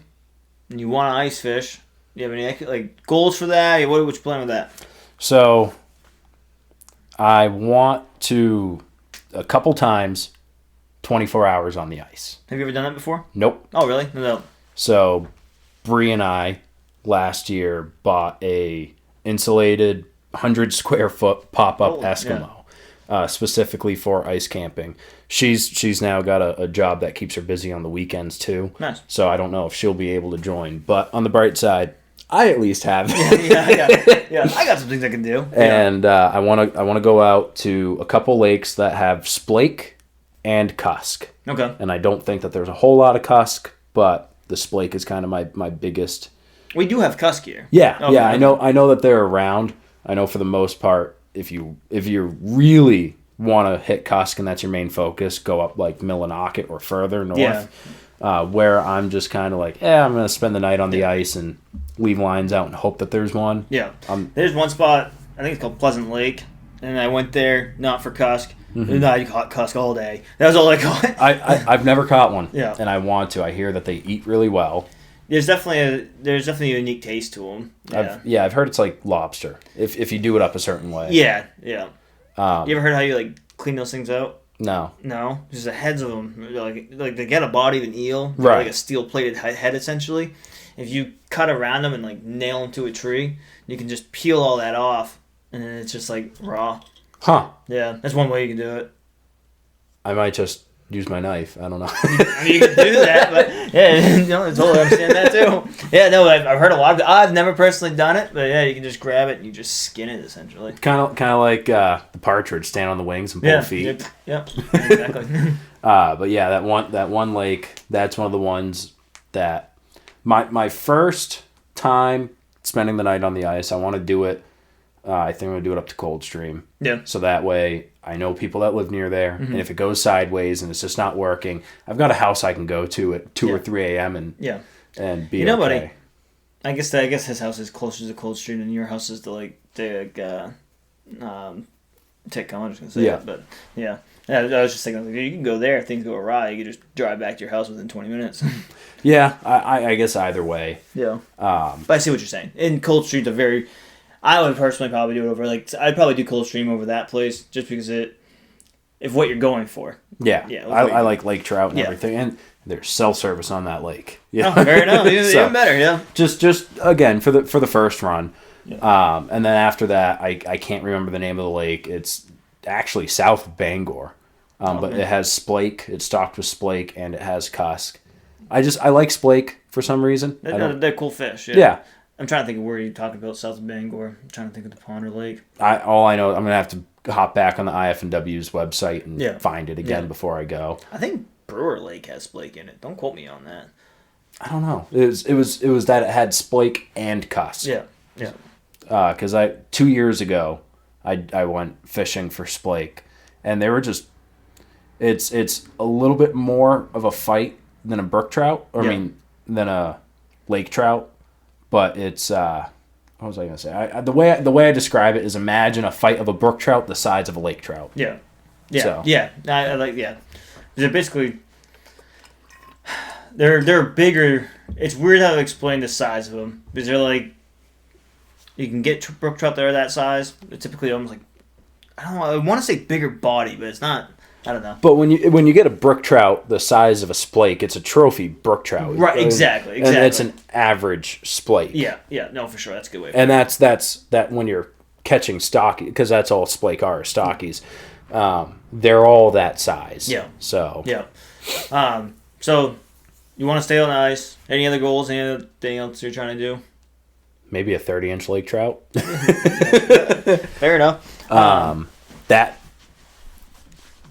and you want to ice fish, do you have any like goals for that? What's your plan with that? So, I want to, a couple times, 24 hours on the ice. Have you ever done that before? Nope. Oh, really? No. So, Bree and I last year bought a insulated 100 square foot pop-up Eskimo, specifically for ice camping. She's now got a job that keeps her busy on the weekends too. Nice. So I don't know if she'll be able to join, but on the bright side, I at least have. Yeah. I got some things I can do. And I want to go out to a couple lakes that have splake and cusk. Okay. And I don't think that there's a whole lot of cusk, but the splake is kind of my biggest. We do have cusk here. Yeah, okay. I know that they're around. I know for the most part, if you really want to hit cusk and that's your main focus, go up like Millinocket or further north. Yeah. Where I'm just kind of like, I'm going to spend the night on the ice and leave lines out and hope that there's one. Yeah. There's one spot, I think it's called Pleasant Lake, and I went there not for cusk. Mm-hmm. No, you caught cusk all day. That was all I caught. I've never caught one. Yeah. And I want to. I hear that they eat really well. There's definitely a unique taste to them. Yeah. I've heard it's like lobster if you do it up a certain way. Yeah. You ever heard how you like clean those things out? No. Just the heads of them, like they get a body of an eel, right? Like a steel plated head essentially. If you cut around them and like nail them to a tree, you can just peel all that off, and then it's just like raw. Huh. Yeah, that's one way you can do it. I might just use my knife. I don't know. I mean, you can do that, but I totally understand that too. Yeah, no, I've heard a lot. I've never personally done it, but yeah, you can just grab it and you just skin it essentially. Kind of like the partridge, stand on the wings and pull feet. Yep, exactly. But yeah, that one lake, that's one of the ones that my first time spending the night on the ice. I want to do it. I think I'm going to do it up to Coldstream. Yeah. So that way I know people that live near there. And if it goes sideways and it's just not working, I've got a house I can go to at 2 or 3 a.m. and be okay. Buddy, I guess his house is closer to Coldstream than your house is to like Tacoma. I'm just gonna say that, but yeah. I was just thinking, like, you can go there. If things go awry, you can just drive back to your house within 20 minutes. Yeah, I guess either way. Yeah. But I see what you're saying. And Coldstream's I would personally probably do it over, like, I'd probably do Coldstream over that place just because if what you're going for. Yeah. I like lake trout and everything. And there's self-service on that lake. Yeah. Oh, fair enough. Even better, yeah. Just again, for the first run. Yeah. And then after that, I can't remember the name of the lake. It's actually south of Bangor. But it has splake. It's stocked with splake, and it has cusk. I like splake for some reason. They're cool fish. Yeah. I'm trying to think of where you're talking about south of Bangor. I'm trying to think of the pond or lake. All I know, I'm going to have to hop back on the IF&W's website and find it again before I go. I think Brewer Lake has splake in it. Don't quote me on that. I don't know. It was that it had splake and cusk. Yeah. Because 2 years ago, I went fishing for splake, and they were just it's a little bit more of a fight than a brook trout, than a lake trout, but it's what was I gonna say? The way I describe it is, imagine a fight of a brook trout the size of a lake trout. Yeah. I like They're basically they're bigger. It's weird how to explain the size of them because they're like, you can get brook trout that are that size. They're typically almost like, I don't know. I want to say bigger body, but it's not. I don't know. But when you get a brook trout the size of a splake, it's a trophy brook trout. Right, exactly. And it's an average splake. Yeah, no, for sure. That's a good way. And that's that when you're catching stocky, because that's all splake are, stockies. They're all that size. Yeah. So. Yeah. So you want to stay on the ice? Any other goals? Anything else you're trying to do? Maybe a 30-inch lake trout. Fair enough.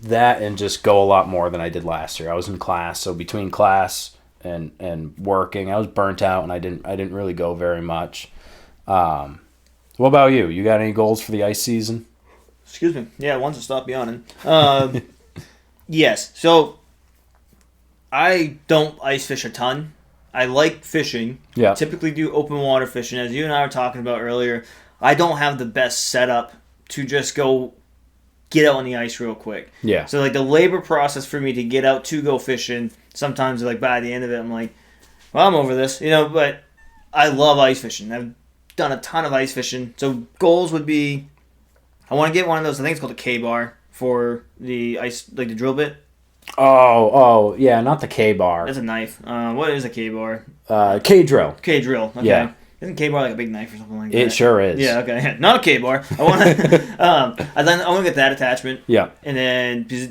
That and just go a lot more than I did last year. I was in class, so between class and working, I was burnt out, and I didn't really go very much. What about you? You got any goals for the ice season? Excuse me. Yeah, once it stopped yawning. Yes. So I don't ice fish a ton. I like fishing. Yeah. Typically do open water fishing. As you and I were talking about earlier, I don't have the best setup to just go get out on the ice real quick. Yeah. So like the labor process for me to get out to go fishing, sometimes like by the end of it, I'm like, well, I'm over this, but I love ice fishing. I've done a ton of ice fishing. So goals would be, I want to get one of those, I think it's called a K-bar for the ice, like the drill bit. Oh, yeah, not the K-bar. That's a knife. What is a K-bar? K-drill. K-drill, okay. Yeah. Isn't K-bar like a big knife or something like that? It sure is. Yeah, okay. Not a K-bar. I want to I want to get that attachment. Yeah. And then because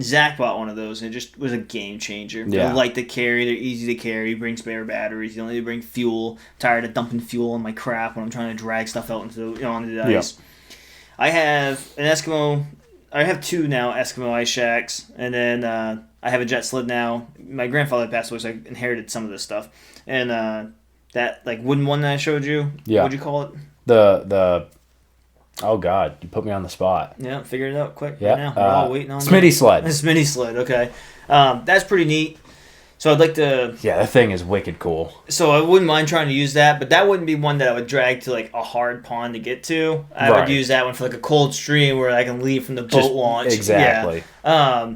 Zach bought one of those, and it just was a game changer. Yeah. They're light to carry. They're easy to carry. Bring spare batteries. You don't need to bring fuel. Tired of dumping fuel on my crap when I'm trying to drag stuff out onto the ice. Yeah. I have an Eskimo. I have two now Eskimo ice shacks, and then I have a jet sled now. My grandfather passed away, so I inherited some of this stuff. And that like wooden one that I showed you. Yeah. What'd you call it? The oh God, you put me on the spot. Yeah, figure it out quick. Yeah. Right now. We're all waiting on Smitty sled. A Smitty sled. Okay. That's pretty neat. So I'd like to. Yeah, that thing is wicked cool. So I wouldn't mind trying to use that, but that wouldn't be one that I would drag to like a hard pond to get to. I would use that one for like a cold stream where I can leave from the boat launch. Exactly. Yeah.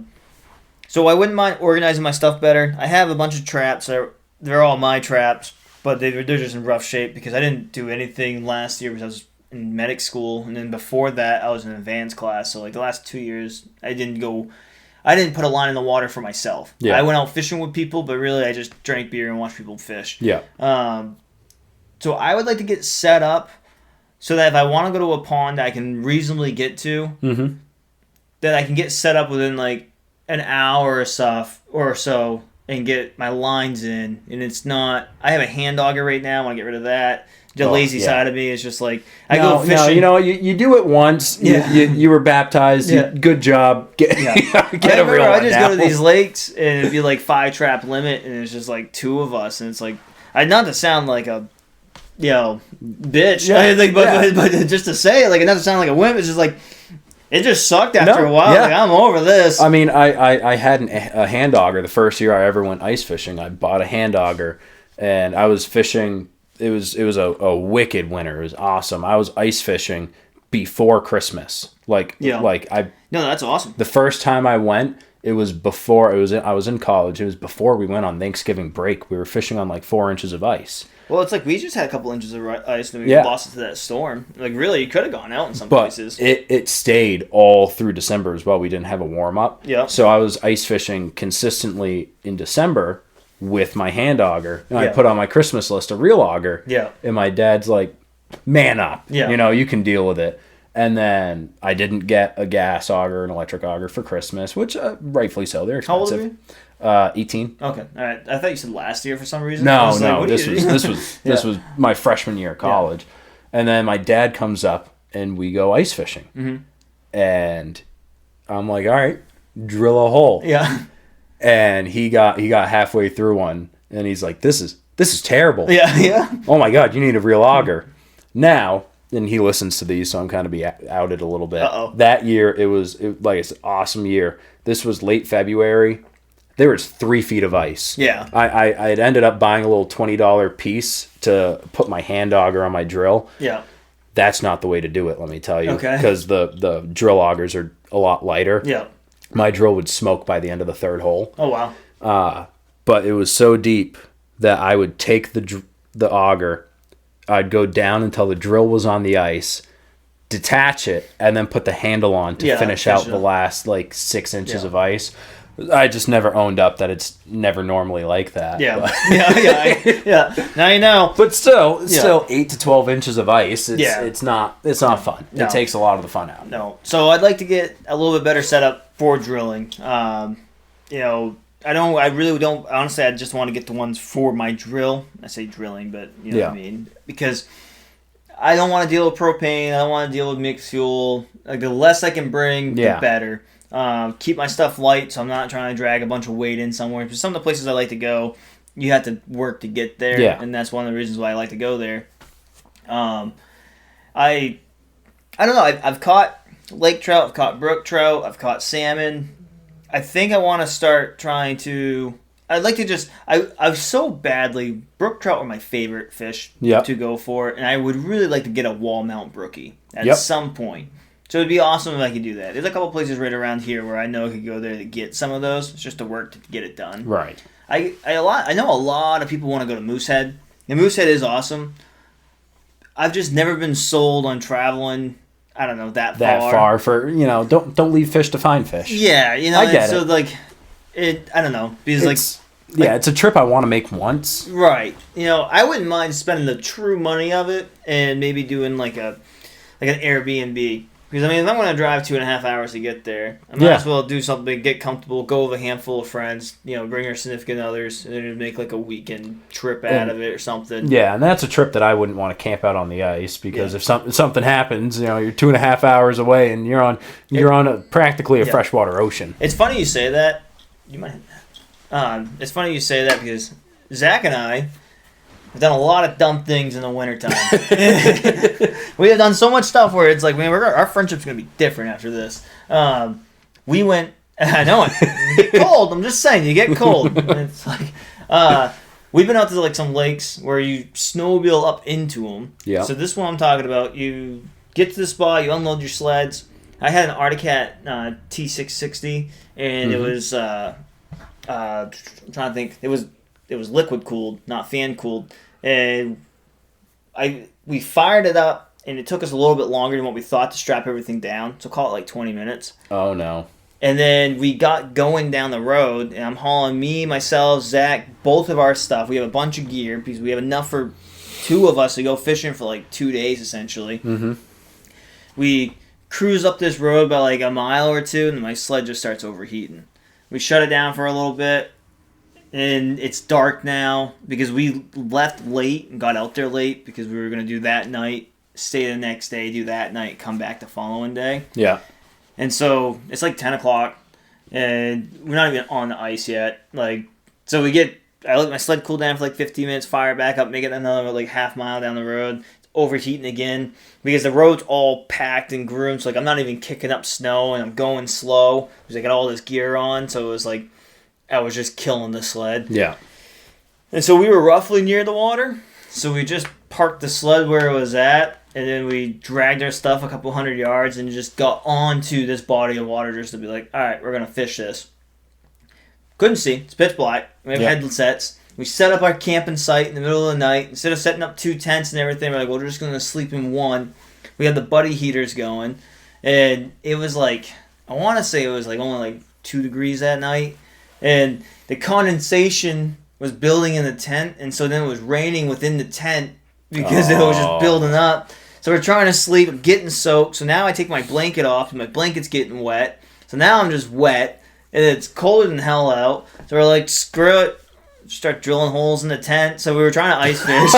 So I wouldn't mind organizing my stuff better. I have a bunch of traps. They're all my traps, but they're just in rough shape because I didn't do anything last year because I was in medic school, and then before that I was in advanced class. So like the last 2 years, I didn't put a line in the water for myself. Yeah. I went out fishing with people, but really I just drank beer and watched people fish. Yeah. So I would like to get set up so that if I want to go to a pond I can reasonably get to, that I can get set up within like an hour or so and get my lines in. And it's not, I have a hand auger right now. I want to get rid of that. The lazy side of me is just like, go fishing. No, you do it once. Yeah. You were baptized. Yeah. Good job. Get a real one. I just go to these lakes and it'd be like 5 trap limit and it's just like 2 of us. And it's like, not to sound like a bitch. Yeah, But just to say it, like, it doesn't sound like a wimp. It's just like, it just sucked after a while. Yeah. Like, I'm over this. I mean, I had a hand auger the first year I ever went ice fishing. I bought a hand auger, and I was fishing. It was a wicked winter. It was awesome. I was ice fishing before Christmas. No, that's awesome. The first time I went, it was before I was in college. It was before we went on Thanksgiving break. We were fishing on like 4 inches of ice. Well, it's like we just had a couple inches of ice and we lost it to that storm. Like, really, you could have gone out in some places. It stayed all through December as well. We didn't have a warm-up. Yeah. So I was ice fishing consistently in December with my hand auger. And I put on my Christmas list a real auger. Yeah. And my dad's like, man up. Yeah. You know, you can deal with it. And then I didn't get a gas auger, an electric auger for Christmas, which rightfully so. They're expensive. How old are you? 18. Okay, all right. I thought you said last year for some reason. No. This was my freshman year of college, and then my dad comes up and we go ice fishing, and I'm like, all right, drill a hole. Yeah. And he got halfway through one, and he's like, this is terrible. Yeah. Oh my God, you need a real auger. Now, and he listens to these, so I'm kind of be outed a little bit. Uh-oh. That year, it was an awesome year. This was late February. There was 3 feet of ice. Yeah. I had ended up buying a little $20 piece to put my hand auger on my drill. Yeah. That's not the way to do it, let me tell you. Okay. Because the drill augers are a lot lighter. Yeah. My drill would smoke by the end of the 3rd hole. Oh, wow. But it was so deep that I would take the auger, I'd go down until the drill was on the ice, detach it, and then put the handle on to finish out the last 6 inches of ice. I just never owned up that it's never normally like that. Yeah. But. Yeah. Now you know. But still 8 to 12 inches of ice. It's not fun. No. It takes a lot of the fun out. No. So I'd like to get a little bit better setup for drilling. I really don't. Honestly, I just want to get the ones for my drill. I say drilling, but you know what I mean. Because I don't want to deal with propane. I don't want to deal with mixed fuel. Like, the less I can bring, the better. Keep my stuff light, so I'm not trying to drag a bunch of weight in somewhere. Because some of the places I like to go, you have to work to get there, and that's one of the reasons why I like to go there. I don't know. I've caught lake trout, I've caught brook trout, I've caught salmon. I think I want to start trying to. I'd like to just. I so badly. Brook trout are my favorite fish to go for, and I would really like to get a wall mount brookie at some point. So it'd be awesome if I could do that. There's a couple places right around here where I know I could go there to get some of those. It's just to work to get it done. Right. I know a lot of people want to go to Moosehead. And Moosehead is awesome. I've just never been sold on traveling. I don't know that far for don't leave fish to find fish. Yeah, I get so it. I don't know because it's a trip I want to make once. Right. I wouldn't mind spending the true money of it and maybe doing like an Airbnb. Because, if I'm going to drive 2.5 hours to get there, I might as well do something, get comfortable, go with a handful of friends, bring our significant others, and then make like a weekend trip out of it or something. Yeah, and that's a trip that I wouldn't want to camp out on the ice because if something happens, you're 2.5 hours away and you're on practically a freshwater ocean. It's funny you say that. You might. It's funny you say that because Zach and I have done a lot of dumb things in the wintertime. We have done so much stuff where it's like, man, our friendship's going to be different after this. We went, I know it, you get cold. I'm just saying, you get cold. It's like, we've been out to some lakes where you snowmobile up into them. Yeah. So this one I'm talking about, you get to the spot, you unload your sleds. I had an Arctic T660, and it was, I'm trying to think, it was liquid cooled, not fan cooled, and we fired it up, and it took us a little bit longer than what we thought to strap everything down. So call it 20 minutes. Oh no! And then we got going down the road, and I'm hauling me, myself, Zach, both of our stuff. We have a bunch of gear because we have enough for 2 of us to go fishing for 2 days essentially. Mm-hmm. We cruise up this road by a mile or 2, and my sled just starts overheating. We shut it down for a little bit. And it's dark now because we left late and got out there late because we were going to do that night, stay the next day, do that night, come back the following day. Yeah. And so it's 10 o'clock and we're not even on the ice yet. So we get I let my sled cool down for like 15 minutes, fire it back up, make it another like half mile down the road. Overheating again because the road's all packed and groomed, so like I'm not even kicking up snow and I'm going slow because I got all this gear on, so it was like I was just killing the sled. Yeah. And so we were roughly near the water, so we just parked the sled where it was at, and then we dragged our stuff a couple 100 yards and just got onto this body of water just to be like, all right, we're gonna fish this. Couldn't see, it's pitch black. We have headsets. We set up our camping site in the middle of the night. Instead of setting up 2 tents and everything, we're like, well, we're just going to sleep in one. We had the buddy heaters going. And it was like, I want to say it was like only like 2 degrees that night. And the condensation was building in the tent. And so then it was raining within the tent because it was just building up. So we're trying to sleep. I'm getting soaked. So now I take my blanket off and my blanket's getting wet. So now I'm just wet. And it's colder than hell out. So we're like, screw it. Start drilling holes in the tent. So we were trying to ice fish.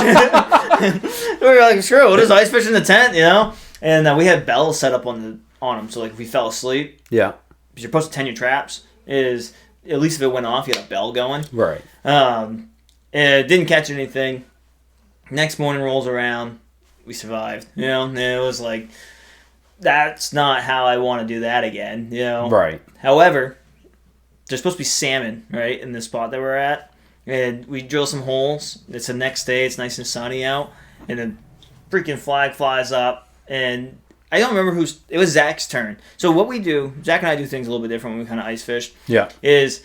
We were like, screw it, we'll just ice fish in the tent, you know? And we had bells set up on them. So like if we fell asleep, yeah, because you're supposed to tend your traps, is at least if it went off, you had a bell going. Right. And it didn't catch anything. Next morning rolls around, we survived. You know, and it was like, that's not how I want to do that again. You know. Right. However, there's supposed to be salmon right in the spot that we're at. And we drill some holes. It's the next day. It's nice and sunny out. And the freaking flag flies up. And I don't remember who's... It was Zach's turn. So what we do... Zach and I do things a little bit different when we kind of ice fish. Yeah. Is...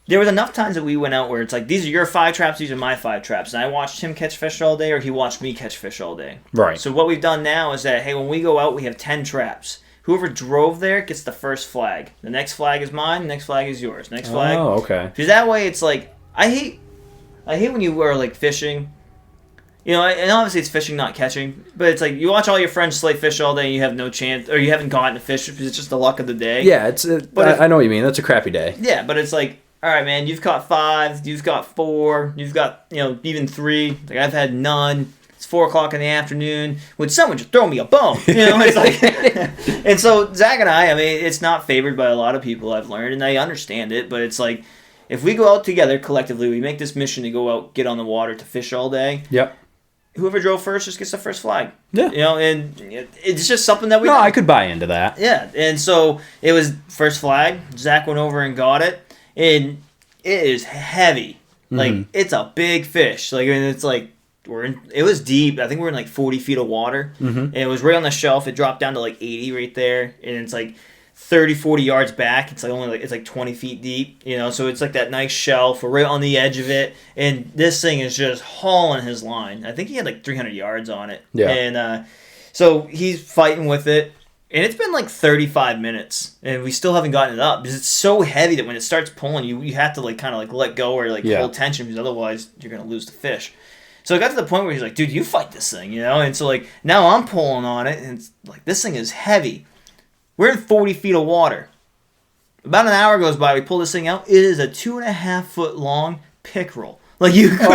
There was enough times that we went out where it's like, these are your 5 traps, these are my 5 traps. And I watched him catch fish all day or he watched me catch fish all day. Right. So what we've done now is that, hey, when we go out, we have 10 traps. Whoever drove there gets the first flag. The next flag is mine. The next flag is yours. Next flag... Oh, okay. Because that way it's like... I hate when you are like fishing, you know, and obviously it's fishing, not catching, but it's like you watch all your friends slay fish all day and you have no chance, or you haven't gotten a fish because it's just the luck of the day. Yeah, I know what you mean. That's a crappy day. Yeah, but it's like, all right, man, you've caught 5, you've got 4, you've got, you know, even 3. Like I've had none. It's 4 o'clock in the afternoon. Would someone just throw me a bone? You know, it's like, and so Zach and I mean, it's not favored by a lot of people, I've learned, and I understand it, but it's like, if we go out together collectively, we make this mission to go out, get on the water, to fish all day. Yep. Whoever drove first just gets the first flag. Yeah. You know, and it's just something that we... No, I could buy into that. Yeah, and so it was first flag. Zach went over and got it, and it is heavy. Like, it's a big fish. Like, and it's like, it was deep. I think we're in like 40 feet of water, and it was right on the shelf. It dropped down to like 80 right there, and it's like 30, 40 yards back. It's like 20 feet deep, you know, so it's like that nice shelf. We're right on the edge of it, and this thing is just hauling his line. I think he had like 300 yards on it. Yeah. And so he's fighting with it, and it's been like 35 minutes, and we still haven't gotten it up because it's so heavy that when it starts pulling, you have to like kind of like let go or like hold tension because otherwise you're going to lose the fish. So it got to the point where he's like, dude, you fight this thing, you know? And so like now I'm pulling on it, and it's like this thing is heavy. We're in 40 feet of water. About an hour goes by, we pull this thing out. It is a 2.5 foot long pickerel. Like you could,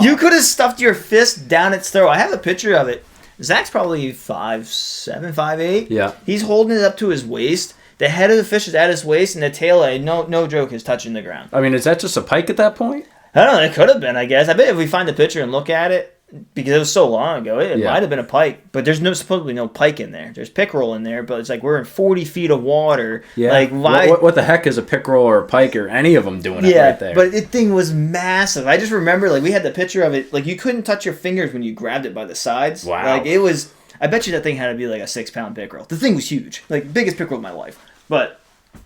you could have stuffed your fist down its throat. I have a picture of it. Zach's probably 5'7", 5'8". Yeah. He's holding it up to his waist. The head of the fish is at his waist, and the tail, no joke, is touching the ground. I mean, is that just a pike at that point? I don't know. It could have been, I guess. I bet if we find the picture and look at it, because it was so long ago, it might have been a pike. But there's supposedly no pike in there. There's pickerel in there, but it's like we're in 40 feet of water. Yeah. Like why? What the heck is a pickerel or a pike or any of them doing it right there? But the thing was massive. I just remember, like, we had the picture of it. Like, you couldn't touch your fingers when you grabbed it by the sides. Wow. Like, it was... I bet you that thing had to be like a 6-pound pickerel. The thing was huge. Like, biggest pickerel of my life. But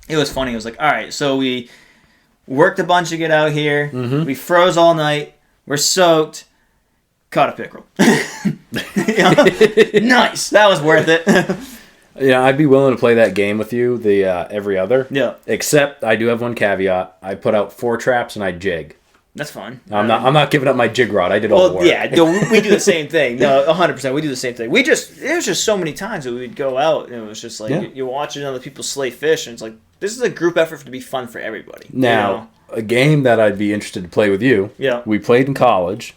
it was funny. It was like, all right, so we worked a bunch to get out here. Mm-hmm. We froze all night. We're soaked. Caught a pickerel. Nice. That was worth it. Yeah, I'd be willing to play that game with you, the every other. Yeah. Except I do have one caveat. I put out 4 traps and I jig. That's fun. I'm not giving up my jig rod. I did all the work. Yeah, no, we do the same thing. No, 100%. We do the same thing. It was just so many times that we'd go out and it was just like you're watching other people slay fish and it's like this is a group effort to be fun for everybody. Now, a game that I'd be interested to play with you. Yeah. We played in college.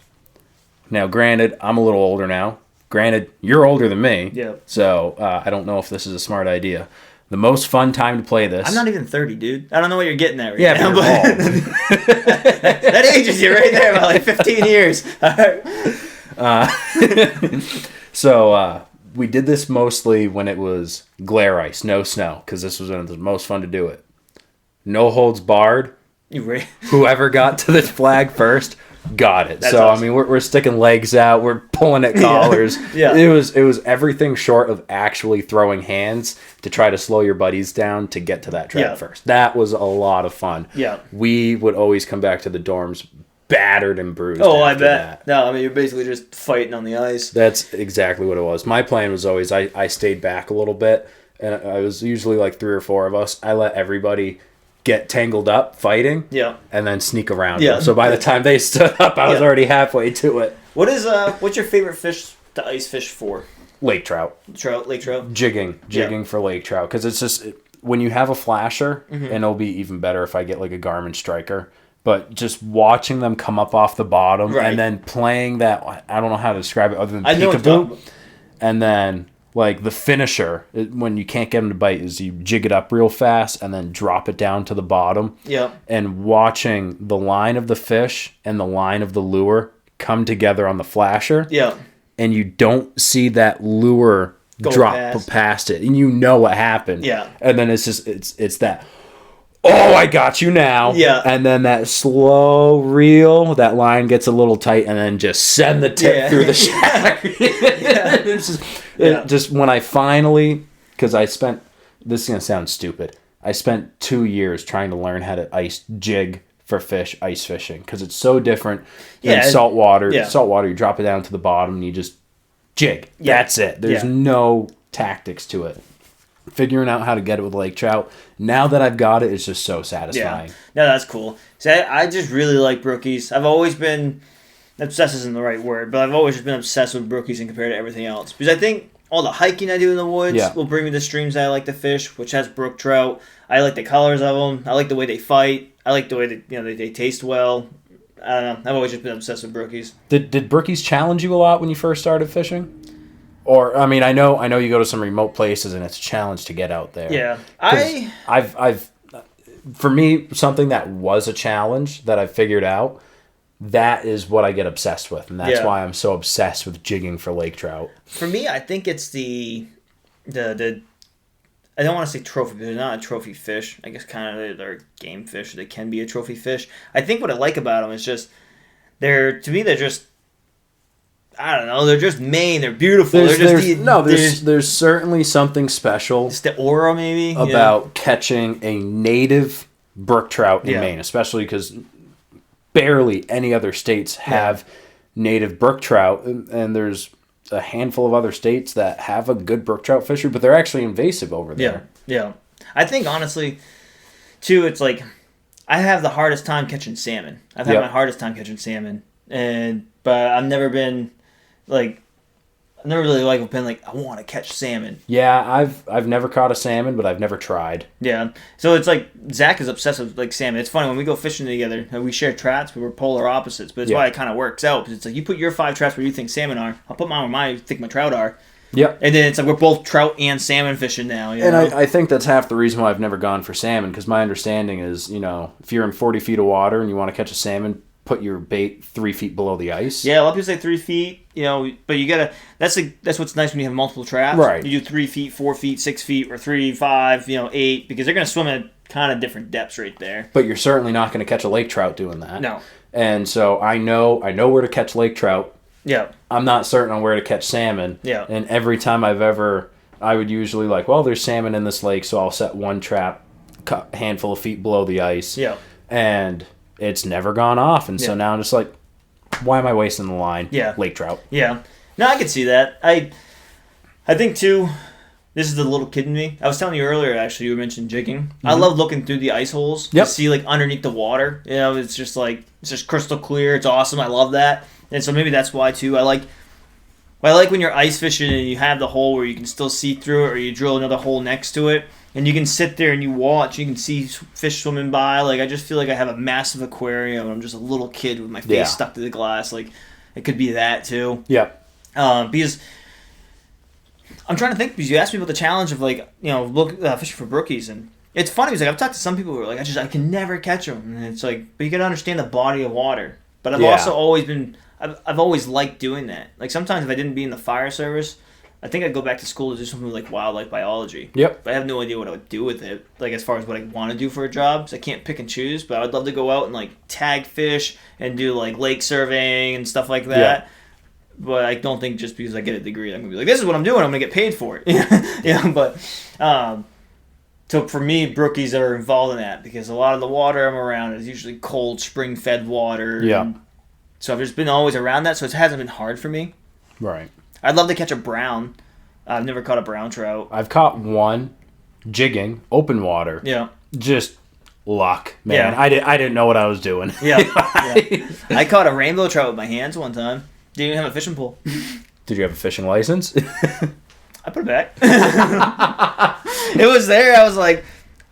Now, granted, I'm a little older now. Granted, you're older than me. Yeah. So I don't know if this is a smart idea. The most fun time to play this. I'm not even 30, dude. I don't know what you're getting at right Yeah, now. but you're bald. That ages you right there by like 15 years. So we did this mostly when it was glare ice, no snow, because this was when it was most fun to do it. No holds barred. Whoever got to the flag first got it. That's so awesome. I mean, we're sticking legs out, we're pulling at collars. Yeah. It was everything short of actually throwing hands to try to slow your buddies down to get to that track first. That was a lot of fun. Yeah. We would always come back to the dorms battered and bruised. Oh, I after bet. that. No, I mean, you're basically just fighting on the ice. That's exactly what it was. My plan was always I stayed back a little bit, and I was usually like 3 or 4 of us. I let everybody get tangled up fighting, and then sneak around them. So by the time they stood up, I was already halfway to it. What's your favorite fish to ice fish for? Lake trout. Lake trout? Jigging for lake trout. Because it's just, when you have a flasher, and it'll be even better if I get like a Garmin Striker, but just watching them come up off the bottom and then playing that, I don't know how to describe it other than peekaboo. And then like the finisher, when you can't get them to bite, is you jig it up real fast and then drop it down to the bottom. Yeah. And watching the line of the fish and the line of the lure come together on the flasher. Yeah. And you don't see that lure drop past it. And you know what happened. Yeah. And then it's just, it's that, oh, I got you now. Yeah. And then that slow reel, that line gets a little tight, and then just send the tip through the shack. It's just when I finally, because I spent, this is going to sound stupid, I spent 2 years trying to learn how to ice jig for fish, ice fishing, because it's so different than salt water. Salt water, you drop it down to the bottom and you just jig. That's it. There's no tactics to it. Figuring out how to get it with lake trout, now that I've got it, it's just so satisfying. No, that's cool. See, I just really like brookies. I've always been, obsessed isn't the right word, but I've always just been obsessed with brookies and compared to everything else. Because I think all the hiking I do in the woods will bring me to streams that I like to fish, which has brook trout. I like the colors of them. I like the way they fight. I like the way that they taste well. I don't know. I've always just been obsessed with brookies. Did brookies challenge you a lot when you first started fishing? Or I mean, I know you go to some remote places and it's a challenge to get out there. Yeah, I've for me, something that was a challenge that I figured out, that is what I get obsessed with, and that's why I'm so obsessed with jigging for lake trout. For me, I think it's the I don't want to say trophy, but they're not a trophy fish. I guess kind of they're game fish. They can be a trophy fish. I think what I like about them is just they're just. I don't know. They're just Maine. They're beautiful. There's certainly something special. It's the aura, maybe, about catching a native brook trout in Maine, especially because barely any other states have native brook trout, and there's a handful of other states that have a good brook trout fishery, but they're actually invasive over there. Yeah. I think honestly, too, it's like I have the hardest time catching salmon. I've had my hardest time catching salmon, but I've never been. Like, I've never really been like, I want to catch salmon. Yeah, I've never caught a salmon, but I've never tried. Yeah, so it's like Zach is obsessed with like salmon. It's funny when we go fishing together. We share traps, but we're polar opposites. But it's why it kind of works out. Because it's like you put your 5 traps where you think salmon are. I'll put mine where I think my trout are. Yep. And then it's like we're both trout and salmon fishing now. I think that's half the reason why I've never gone for salmon. Because my understanding is, if you're in 40 feet of water and you want to catch a salmon, put your bait 3 feet below the ice. Yeah, a lot of people say 3 feet. But you gotta. That's what's nice when you have multiple traps. Right. You do 3 feet, 4 feet, 6 feet, or 3, 5, 8, because they're gonna swim at kind of different depths right there. But you're certainly not going to catch a lake trout doing that. No. And so I know where to catch lake trout. Yeah. I'm not certain on where to catch salmon. Yeah. And every time I would usually there's salmon in this lake, so I'll set one trap a handful of feet below the ice. Yeah. And it's never gone off, and so now I'm just like, why am I wasting the line? Yeah. Lake trout. Yeah. No, I can see that. I think, too, this is the little kid in me. I was telling you earlier, actually, you mentioned jigging. Mm-hmm. I love looking through the ice holes to see, underneath the water. It's just, it's just crystal clear. It's awesome. I love that. And so maybe that's why, too. I like when you're ice fishing and you have the hole where you can still see through it, or you drill another hole next to it, and you can sit there and you watch. You can see fish swimming by. I just feel like I have a massive aquarium, and I'm just a little kid with my face stuck to the glass. It could be that, too. Yeah. Because I'm trying to think because you asked me about the challenge of like fishing for brookies, and it's funny because like I've talked to some people who are like I can never catch them, and it's like but you got to understand the body of water. But I've also always been I've always liked doing that. Like sometimes if I didn't be in the fire service, I think I'd go back to school to do something like wildlife biology. Yep. But I have no idea what I would do with it. Like as far as what I want to do for a job, so I can't pick and choose. But I would love to go out and like tag fish and do like lake surveying and stuff like that. Yeah. But I don't think just because I get a degree, I'm gonna be like, this is what I'm doing. I'm gonna get paid for it. Yeah. But so for me, brookies are involved in that because a lot of the water I'm around is usually cold, spring-fed water. Yeah. So I've just been always around that, so it hasn't been hard for me. Right. I'd love to catch a brown. I've never caught a brown trout. I've caught one jigging, open water. Yeah. Just luck, man. Yeah. I didn't know what I was doing. Yeah. Yeah. I caught a rainbow trout with my hands one time. Didn't even have a fishing pole. Did you have a fishing license? I put it back. It was there. I was like,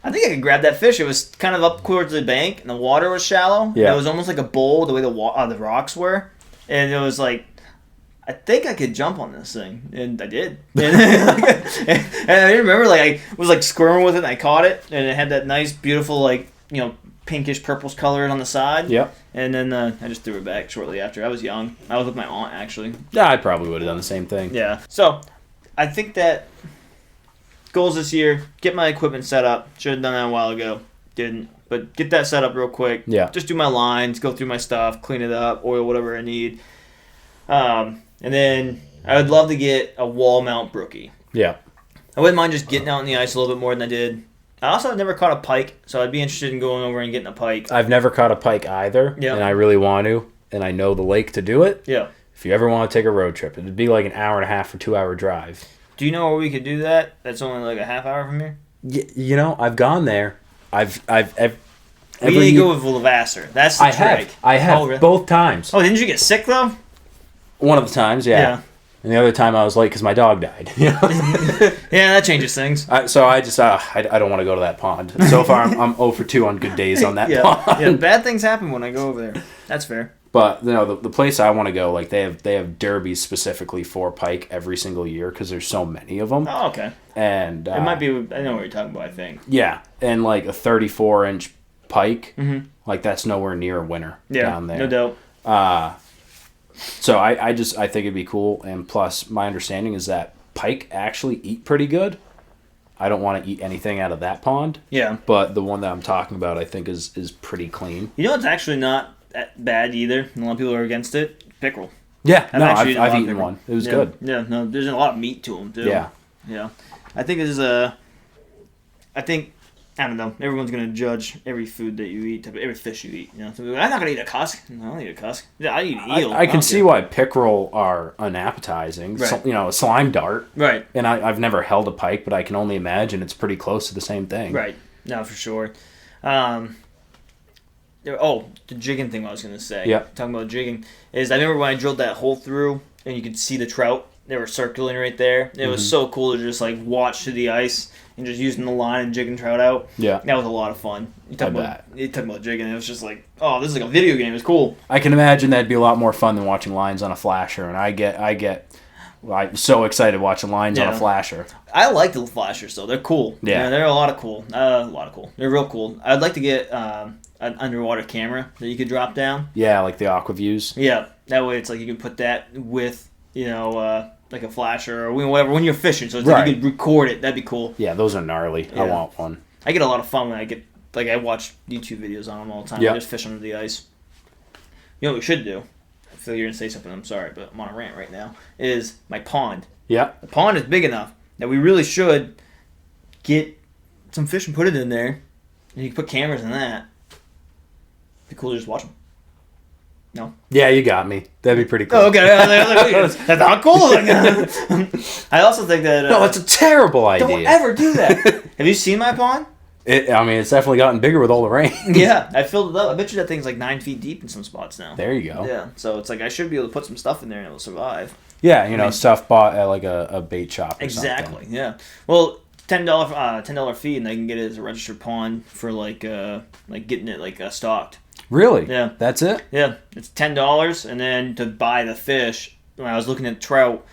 I think I could grab that fish. It was kind of up towards the bank, and the water was shallow. Yeah. It was almost like a bowl, the way the rocks were. And it was like, I think I could jump on this thing. And I did. And I remember, like, I was, like, squirming with it, and I caught it. And it had that nice, beautiful, like, pinkish, purplish color on the side. Yep. And then I just threw it back shortly after. I was young. I was with my aunt, actually. Yeah, I probably would have done the same thing. Yeah. So, I think that goals this year, get my equipment set up. Should have done that a while ago. Didn't. But get that set up real quick. Yeah. Just do my lines, go through my stuff, clean it up, oil whatever I need. And then I would love to get a wall mount brookie. Yeah. I wouldn't mind just getting out in the ice a little bit more than I did. I also have never caught a pike, so I'd be interested in going over and getting a pike. I've never caught a pike either, Yeah. and I really want to, and I know the lake to do it. Yeah. If you ever want to take a road trip, it'd be like an hour and a half or 2 hour drive. Do you know where we could do that? That's only like a half hour from here. I've gone there. We need to go with Lavasser. That's the trick. I have Oh, really? both times. Oh, didn't you get sick though? One of the times, yeah. And the other time I was late because my dog died. Yeah, that changes things. So I just I don't want to go to that pond. So far I'm 0 for 2 on good days on that pond. Yeah, bad things happen when I go over there. That's fair. But the place I want to go, like they have derbies specifically for pike every single year because there's so many of them. Oh, okay. And it might be. I know what you're talking about. I think. Yeah, and like a 34-inch pike, Mm-hmm. like that's nowhere near a winner down there. No doubt. So I think it'd be cool, and plus my understanding is that pike actually eat pretty good. I don't want to eat anything out of that pond. Yeah. But the one that I'm talking about, I think is pretty clean. You know, it's actually not that bad either. A lot of people are against it. Pickerel. Yeah, I've eaten eaten one. It was good. Yeah, no, there's a lot of meat to them too. Yeah. Yeah. I think I don't know. Everyone's gonna judge every food that you eat, every fish you eat. You know, so I'm not gonna eat a cusk. No, I don't eat a cusk. Yeah, I eat eel. I can see why pickerel are unappetizing. Right. So, a slime dart. Right. And I've never held a pike, but I can only imagine it's pretty close to the same thing. Right. No, for sure. The jigging thing I was gonna say. Yeah. Talking about jigging is I remember when I drilled that hole through and you could see the trout. They were circling right there. It was so cool to just like watch through the ice and just using the line and jigging trout out. Yeah. That was a lot of fun. You talk bet. about jigging. It was just like, oh, this is like a video game. It's cool. I can imagine that'd be a lot more fun than watching lines on a flasher, and I'm so excited watching lines on a flasher. I like the flashers though. They're cool. Yeah. They're a lot of cool. They're real cool. I'd like to get an underwater camera that you could drop down. Yeah, like the aqua views. Yeah. That way it's like you can put that with, like a flasher or whatever when you're fishing. So it's like you could record it. That'd be cool. Yeah, those are gnarly. Yeah. I want one. I get a lot of fun when I watch YouTube videos on them all the time. Yep. I just fish under the ice. You know what we should do? I feel you're going to say something. I'm sorry, but I'm on a rant right now. Is my pond. Yeah. The pond is big enough that we really should get some fish and put it in there. And you can put cameras in that. It'd be cool to just watch them. No? Yeah, you got me. That'd be pretty cool. Oh, okay. That's not cool. I also think that... no, it's a terrible idea. Don't ever do that. Have you seen my pond? It's definitely gotten bigger with all the rain. Yeah, I filled it up. I bet you that thing's like 9 feet deep in some spots now. There you go. Yeah, so it's like I should be able to put some stuff in there and it'll survive. Yeah, stuff bought at like a bait shop or Exactly, something. yeah. Well, $10 fee and they can get it as a registered pond for like getting it stocked. Really? Yeah. That's it? Yeah, it's $10 and then to buy the fish, when I was looking at trout,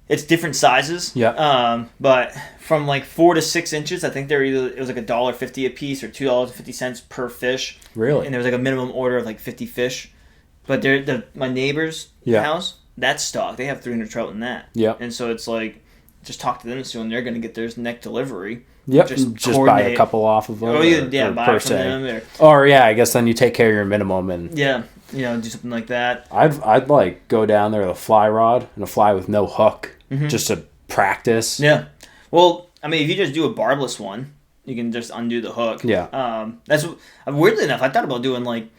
It's different sizes. Yeah. But from like 4 to 6 inches, I think it was like $1.50 a piece or $2.50 per fish. Really? And there was like a minimum order of like 50 fish. But my neighbor's house, that's stock. They have 300 trout in that. Yeah. And so it's like, just talk to them soon. They're going to get theirs next delivery. Yep. Just buy a couple off of them. Oh, yeah, buy it from them. Or yeah, I guess then you take care of your minimum and yeah, do something like that. I'd like go down there with a fly rod and a fly with no hook just to practice. Yeah. Well, I mean, if you just do a barbless one, you can just undo the hook. Yeah. That's weirdly enough, I thought about doing like,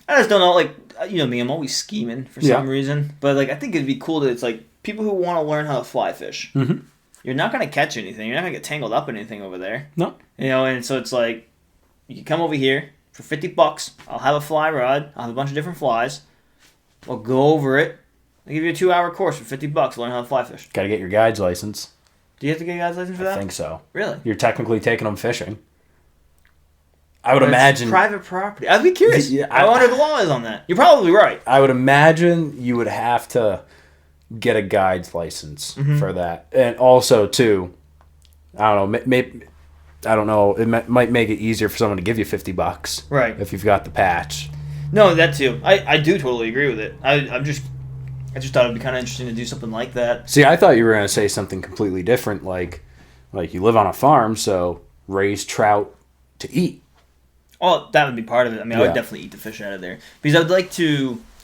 I just don't know, like, me, I'm always scheming for some reason, but like I think it'd be cool that it's like people who want to learn how to fly fish. Mm-hmm. You're not going to catch anything. You're not going to get tangled up in anything over there. No. And so it's like, you can come over here for $50. I'll have a fly rod. I'll have a bunch of different flies. We'll go over it. I'll give you a 2-hour course for $50 to learn how to fly fish. Got to get your guide's license. Do you have to get a guide's license for that? I think so. Really? You're technically taking them fishing. I would imagine. Private property. I'd be curious. Yeah, I wonder the law is on that. You're probably right. I would imagine you would have to get a guide's license for that. And also, too, I don't know, maybe, I don't know, it might make it easier for someone to give you $50. Right. If you've got the patch. No, that too. I do totally agree with it. I just thought it'd be kind of interesting to do something like that. See, I thought you were going to say something completely different, like you live on a farm, so raise trout to eat. Oh, that would be part of it. I mean, I would definitely eat the fish out of there. Because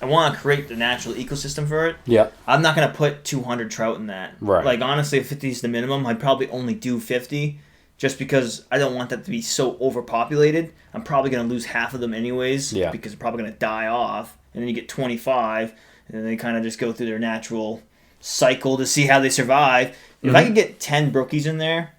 I want to create the natural ecosystem for it. Yeah. I'm not going to put 200 trout in that. Right. Like, honestly, if 50 is the minimum, I'd probably only do 50 just because I don't want that to be so overpopulated. I'm probably going to lose half of them anyways because they're probably going to die off. And then you get 25, and then they kind of just go through their natural cycle to see how they survive. If I could get 10 brookies in there,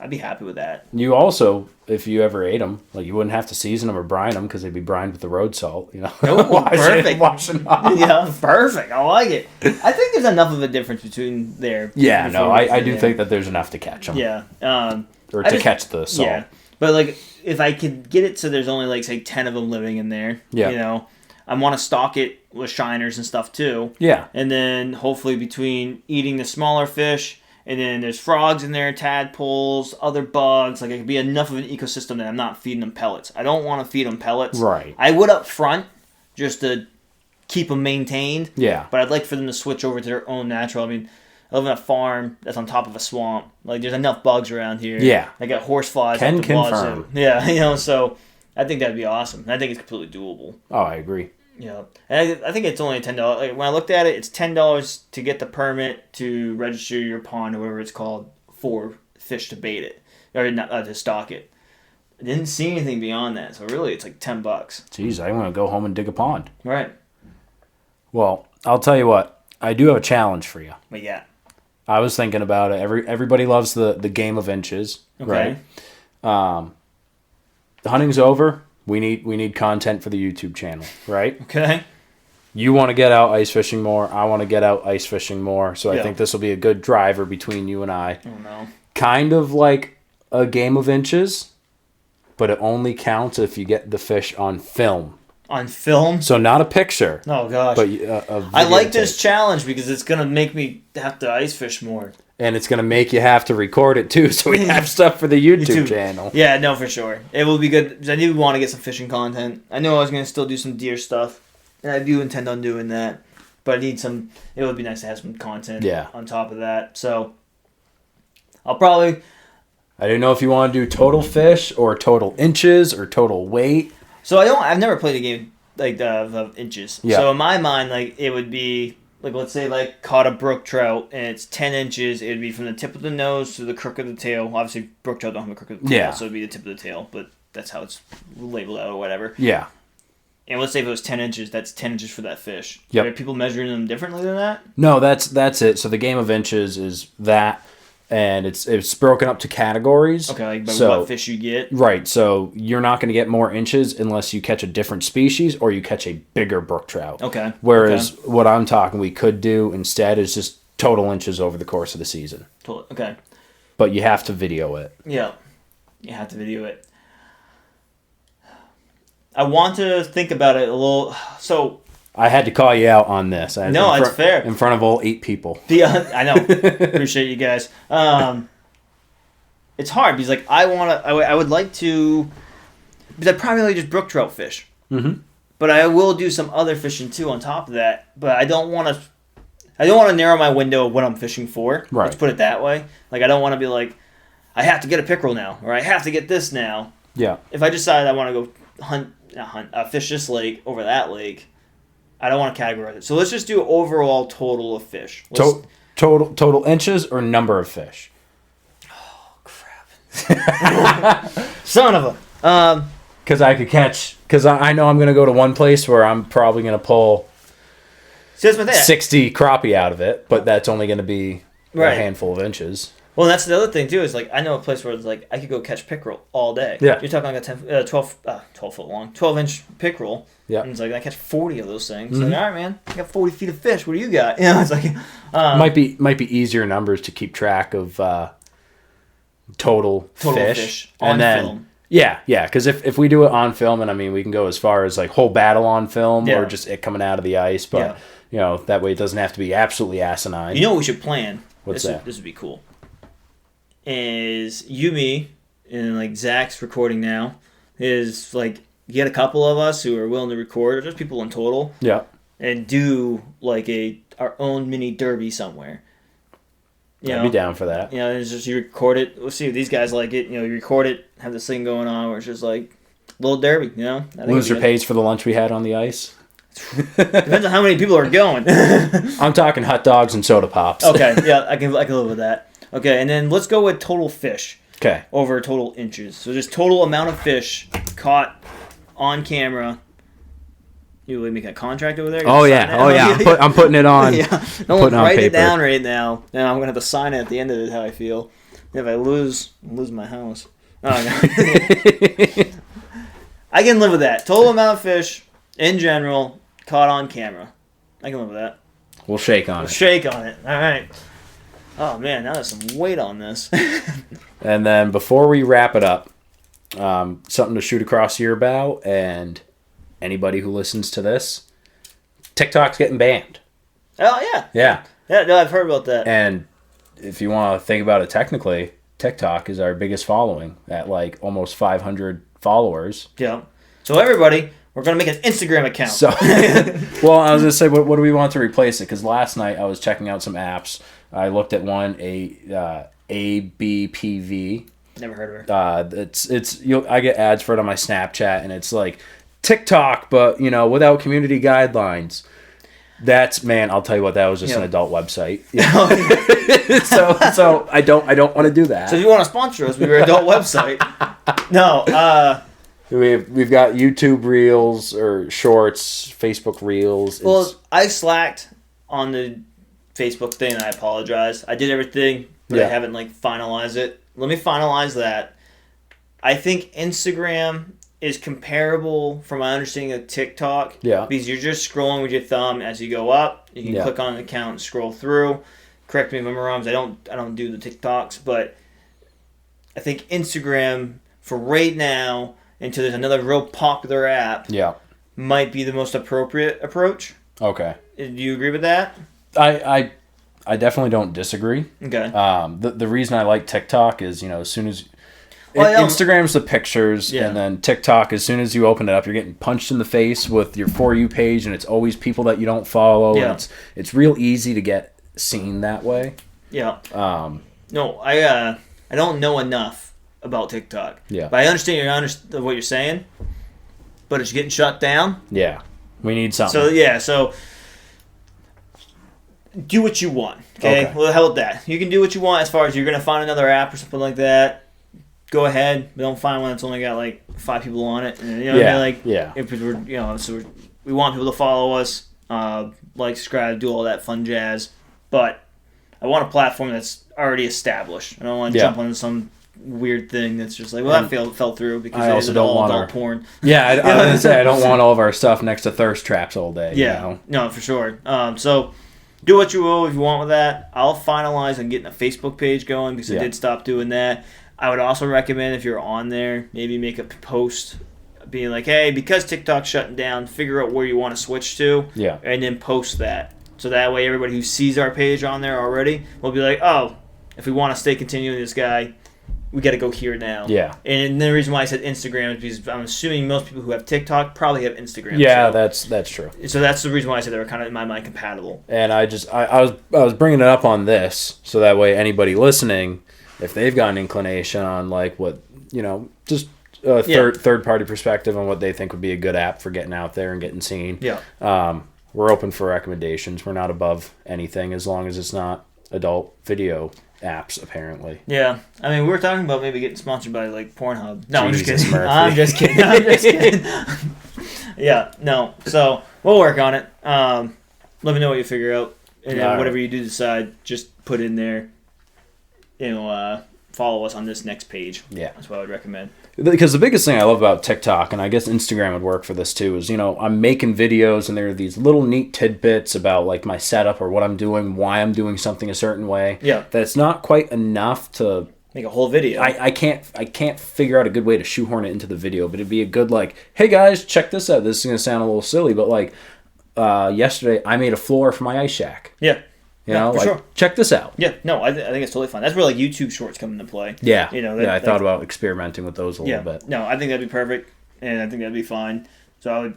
I'd be happy with that. You also, if you ever ate them, like you wouldn't have to season them or brine them because they'd be brined with the road salt. Oh, perfect. Wash them off. Yeah, perfect. I like it. I think there's enough of a difference between there. Yeah, no, I do think that there's enough to catch them. Yeah. Or to catch the salt. Yeah, but like if I could get it so there's only like say 10 of them living in there. Yeah. I want to stock it with shiners and stuff too. Yeah. And then hopefully between eating the smaller fish. And then there's frogs in there, tadpoles, other bugs. Like, it could be enough of an ecosystem that I'm not feeding them pellets. I don't want to feed them pellets. Right. I would up front just to keep them maintained. Yeah. But I'd like for them to switch over to their own natural. I mean, I live in a farm that's on top of a swamp. Like, there's enough bugs around here. Yeah. I got horseflies. Can confirm. Yeah, so I think that'd be awesome. I think it's completely doable. Oh, I agree. Yeah, and I think it's only $10. Like, when I looked at it, it's $10 to get the permit to register your pond, or whatever it's called, for fish to bait it or not, to stock it. I didn't see anything beyond that, so really, it's like $10. Jeez, I want to go home and dig a pond. Right. Well, I'll tell you what. I do have a challenge for you. But yeah. I was thinking about it. Everybody loves the game of inches, okay. Right? The hunting's over. We need content for the YouTube channel, right? Okay. You want to get out ice fishing more. I want to get out ice fishing more. So I think this will be a good driver between you and I. Oh, no. Kind of like a game of inches, but it only counts if you get the fish on film. On film? So not a picture. Oh, gosh. But a I like this challenge because it's going to make me have to ice fish more. And it's going to make you have to record it, too, so we have stuff for the YouTube channel. Yeah, no, for sure. It will be good. I do want to get some fishing content. I know I was going to still do some deer stuff, and I do intend on doing that. But I need some... It would be nice to have some content on top of that. So, I'll probably... I don't know if you want to do total fish, or total inches, or total weight. So, I've never played a game like of inches. Yeah. So, in my mind, like, it would be... Like, let's say, like, caught a brook trout, and it's 10 inches. It would be from the tip of the nose to the crook of the tail. Obviously, brook trout don't have a crook of the tail, so it would be the tip of the tail. But that's how it's labeled out or whatever. Yeah. And let's say if it was 10 inches, that's 10 inches for that fish. Yep. Are people measuring them differently than that? No, that's it. So the game of inches is that, and it's broken up to categories. Okay, like by what fish you get. Right. So you're not going to get more inches unless you catch a different species or you catch a bigger brook trout. Okay. Whereas what I'm talking we could do instead is just total inches over the course of the season. Okay. But you have to video it. Yeah. You have to video it. I want to think about it a little. So I had to call you out on this. No, it's fair. In front of all 8 people. Yeah, I know. Appreciate you guys. It's hard because like I would like to, because I primarily just brook trout fish. Mm-hmm. But I will do some other fishing too on top of that. But I don't want to narrow my window of what I'm fishing for. Right. Let's put it that way. Like I don't want to be like, I have to get a pickerel now, or I have to get this now. Yeah. If I decide I want to go fish this lake over that lake, I don't want to categorize it. So let's just do overall total of fish. Total inches or number of fish? Oh crap! Son of a. Because I could catch. Because I know I'm going to go to one place where I'm probably going to pull 60 crappie out of it, but that's only going to be a handful of inches. Well, that's the other thing too. Is like I know a place where it's like I could go catch pickerel all day. Yeah. You're talking like a 12 foot long, 12-inch pickerel. Yeah. And it's like I catch 40 of those things. Mm-hmm. Like, all right, man, I got 40 feet of fish. What do you got? You know, it's like might be easier numbers to keep track of total fish on and then film. Yeah, because if we do it on film, and I mean we can go as far as like whole battle on film or just it coming out of the ice, but you know that way it doesn't have to be absolutely asinine. You know what we should plan? What's that? This would be cool. Is you, me, and like Zach's recording now, is like get a couple of us who are willing to record, or just people in total. Yeah. And do like our own mini derby somewhere. I'd be down for that. You know, it's just you record it. We'll see if these guys like it. You know, you record it, have this thing going on where it's just like a little derby. You know, Loser pays for the lunch we had on the ice. Depends on how many people are going. I'm talking hot dogs and soda pops. Okay, yeah, I can live with that. Okay, and then let's go with total fish. Okay. Over total inches. So just total amount of fish caught on camera. You really make a contract over there? Oh yeah. I'm putting it on. Yeah. No, write it down right now. Now I'm gonna have to sign it at the end of it. How I feel. If I lose my house. Oh no. I can live with that. Total amount of fish in general caught on camera. I can live with that. We'll shake on it. Shake on it. All right. Oh man, now there's some weight on this. And then before we wrap it up, something to shoot across your bow, and anybody who listens to this, TikTok's getting banned. Oh yeah. Yeah. Yeah, no, I've heard about that. And if you want to think about it technically, TikTok is our biggest following at like almost 500 followers. Yeah. So everybody, we're going to make an Instagram account. So, well, I was going to say, what do we want to replace it? Because last night I was checking out some apps. I looked at one, ABPV. Never heard of her. I get ads for it on my Snapchat, and it's like TikTok, but without community guidelines. I'll tell you what, that was just an adult website. So I don't want to do that. So if you want to sponsor us, we're an adult website. No. We've got YouTube Reels or Shorts, Facebook Reels. Well, I slacked on the Facebook thing, and I apologize. I did everything, but I haven't finalized it. Let me finalize that. I think Instagram is comparable, from my understanding, of TikTok. Yeah. Because you're just scrolling with your thumb as you go up. You can click on an account and scroll through. Correct me if I'm wrong, 'cause I don't do the TikToks, but I think Instagram, for right now, until there's another real popular app, might be the most appropriate approach. Okay. Do you agree with that? I definitely don't disagree. Okay. The reason I like TikTok is, as soon as Instagram's the pictures, and then TikTok, as soon as you open it up, you're getting punched in the face with your For You page, and it's always people that you don't follow. Yeah. And it's real easy to get seen that way. Yeah. No, I don't know enough about TikTok. Yeah. But I understand what you're saying, but it's getting shut down. Yeah. We need something. So do what you want. Okay? Well, how about that? You can do what you want as far as you're going to find another app or something like that. Go ahead. But don't find one that's only got 5 people on it. And, if we're, so we want people to follow us, subscribe, do all that fun jazz. But I want a platform that's already established. I don't want to jump on some weird thing that's just that fell through because I also don't want adult porn. Yeah, I was gonna say I don't want all of our stuff next to thirst traps all day. Yeah, no, for sure. So do what you will if you want with that. I'll finalize on getting a Facebook page going because I did stop doing that. I would also recommend, if you're on there, maybe make a post being like, hey, because TikTok's shutting down, figure out where you want to switch to, Yeah. and then post that. So that way everybody who sees our page on there already will be like, oh, if we want to stay continuing this guy, we got to go here now. Yeah. And the reason why I said Instagram is because I'm assuming most people who have TikTok probably have Instagram. Yeah, so, that's true. So that's the reason why I said they were kind of, in my mind, compatible. And I was bringing it up on this so that way anybody listening, if they've got an inclination on like what, just a third party perspective on what they think would be a good app for getting out there and getting seen. Yeah. We're open for recommendations. We're not above anything as long as it's not adult video apps, apparently. Yeah. I mean, we were talking about maybe getting sponsored by like Pornhub. No, Jesus, I'm just kidding. I'm just kidding. Yeah, no. So we'll work on it. Let me know what you figure out. And then whatever you do decide, just put in there, follow us on this next page. Yeah. That's what I would recommend. Because the biggest thing I love about TikTok, and I guess Instagram would work for this too, is, I'm making videos and there are these little neat tidbits about like my setup or what I'm doing, why I'm doing something a certain way. Yeah. That's not quite enough to make a whole video. I can't figure out a good way to shoehorn it into the video, but it'd be a good like, hey guys, check this out. This is gonna sound a little silly, but like yesterday I made a floor for my ice shack. Yeah. Sure. Check this out. Yeah, no, I think it's totally fine. That's where like YouTube Shorts come into play. Yeah, I thought that's, about experimenting with those a little bit. No, I think that'd be perfect, and I think that'd be fine. So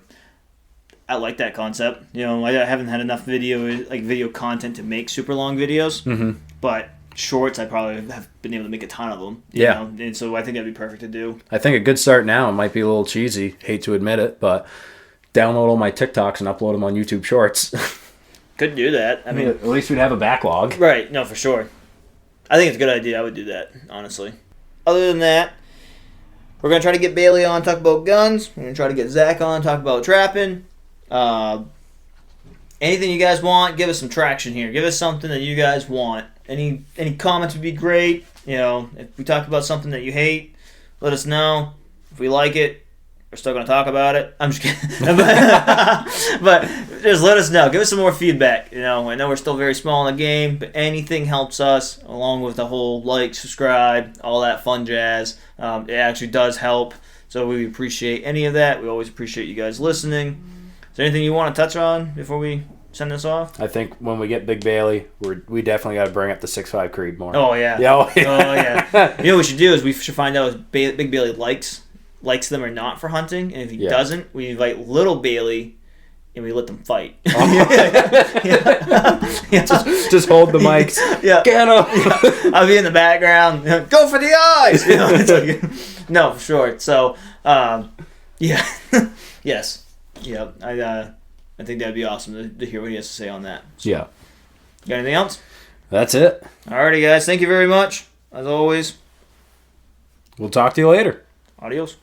I like that concept. I haven't had enough video content to make super long videos, but shorts I probably have been able to make a ton of them. You know? And so I think that'd be perfect to do. I think a good start now. It might be a little cheesy. Hate to admit it, but download all my TikToks and upload them on YouTube Shorts. Could do that. I mean, at least we'd have a backlog. Right. No, for sure. I think it's a good idea. I would do that, honestly. Other than that, we're going to try to get Bailey on, talk about guns. We're going to try to get Zach on, talk about trapping. Anything you guys want, give us some traction here. Give us something that you guys want. Any comments would be great. If we talk about something that you hate, let us know. If we like it, we're still going to talk about it. I'm just kidding. But just let us know. Give us some more feedback. I know we're still very small in the game, but anything helps us, along with the whole like, subscribe, all that fun jazz. It actually does help. So we appreciate any of that. We always appreciate you guys listening. Is there anything you want to touch on before we send this off? I think when we get Big Bailey, we definitely got to bring up the 6'5" Creed more. Oh, yeah. Oh, yeah. What we should do is we should find out if Big Bailey likes them or not for hunting, and if he doesn't, we invite Little Bailey and we let them fight. Just hold the mics. Yeah. Get him. I'll be in the background. Go for the eyes. No, for sure. So, yeah, yes, yeah. I think that'd be awesome to hear what he has to say on that. So, yeah. Got anything else? That's it. Alrighty, guys. Thank you very much. As always. We'll talk to you later. Adios.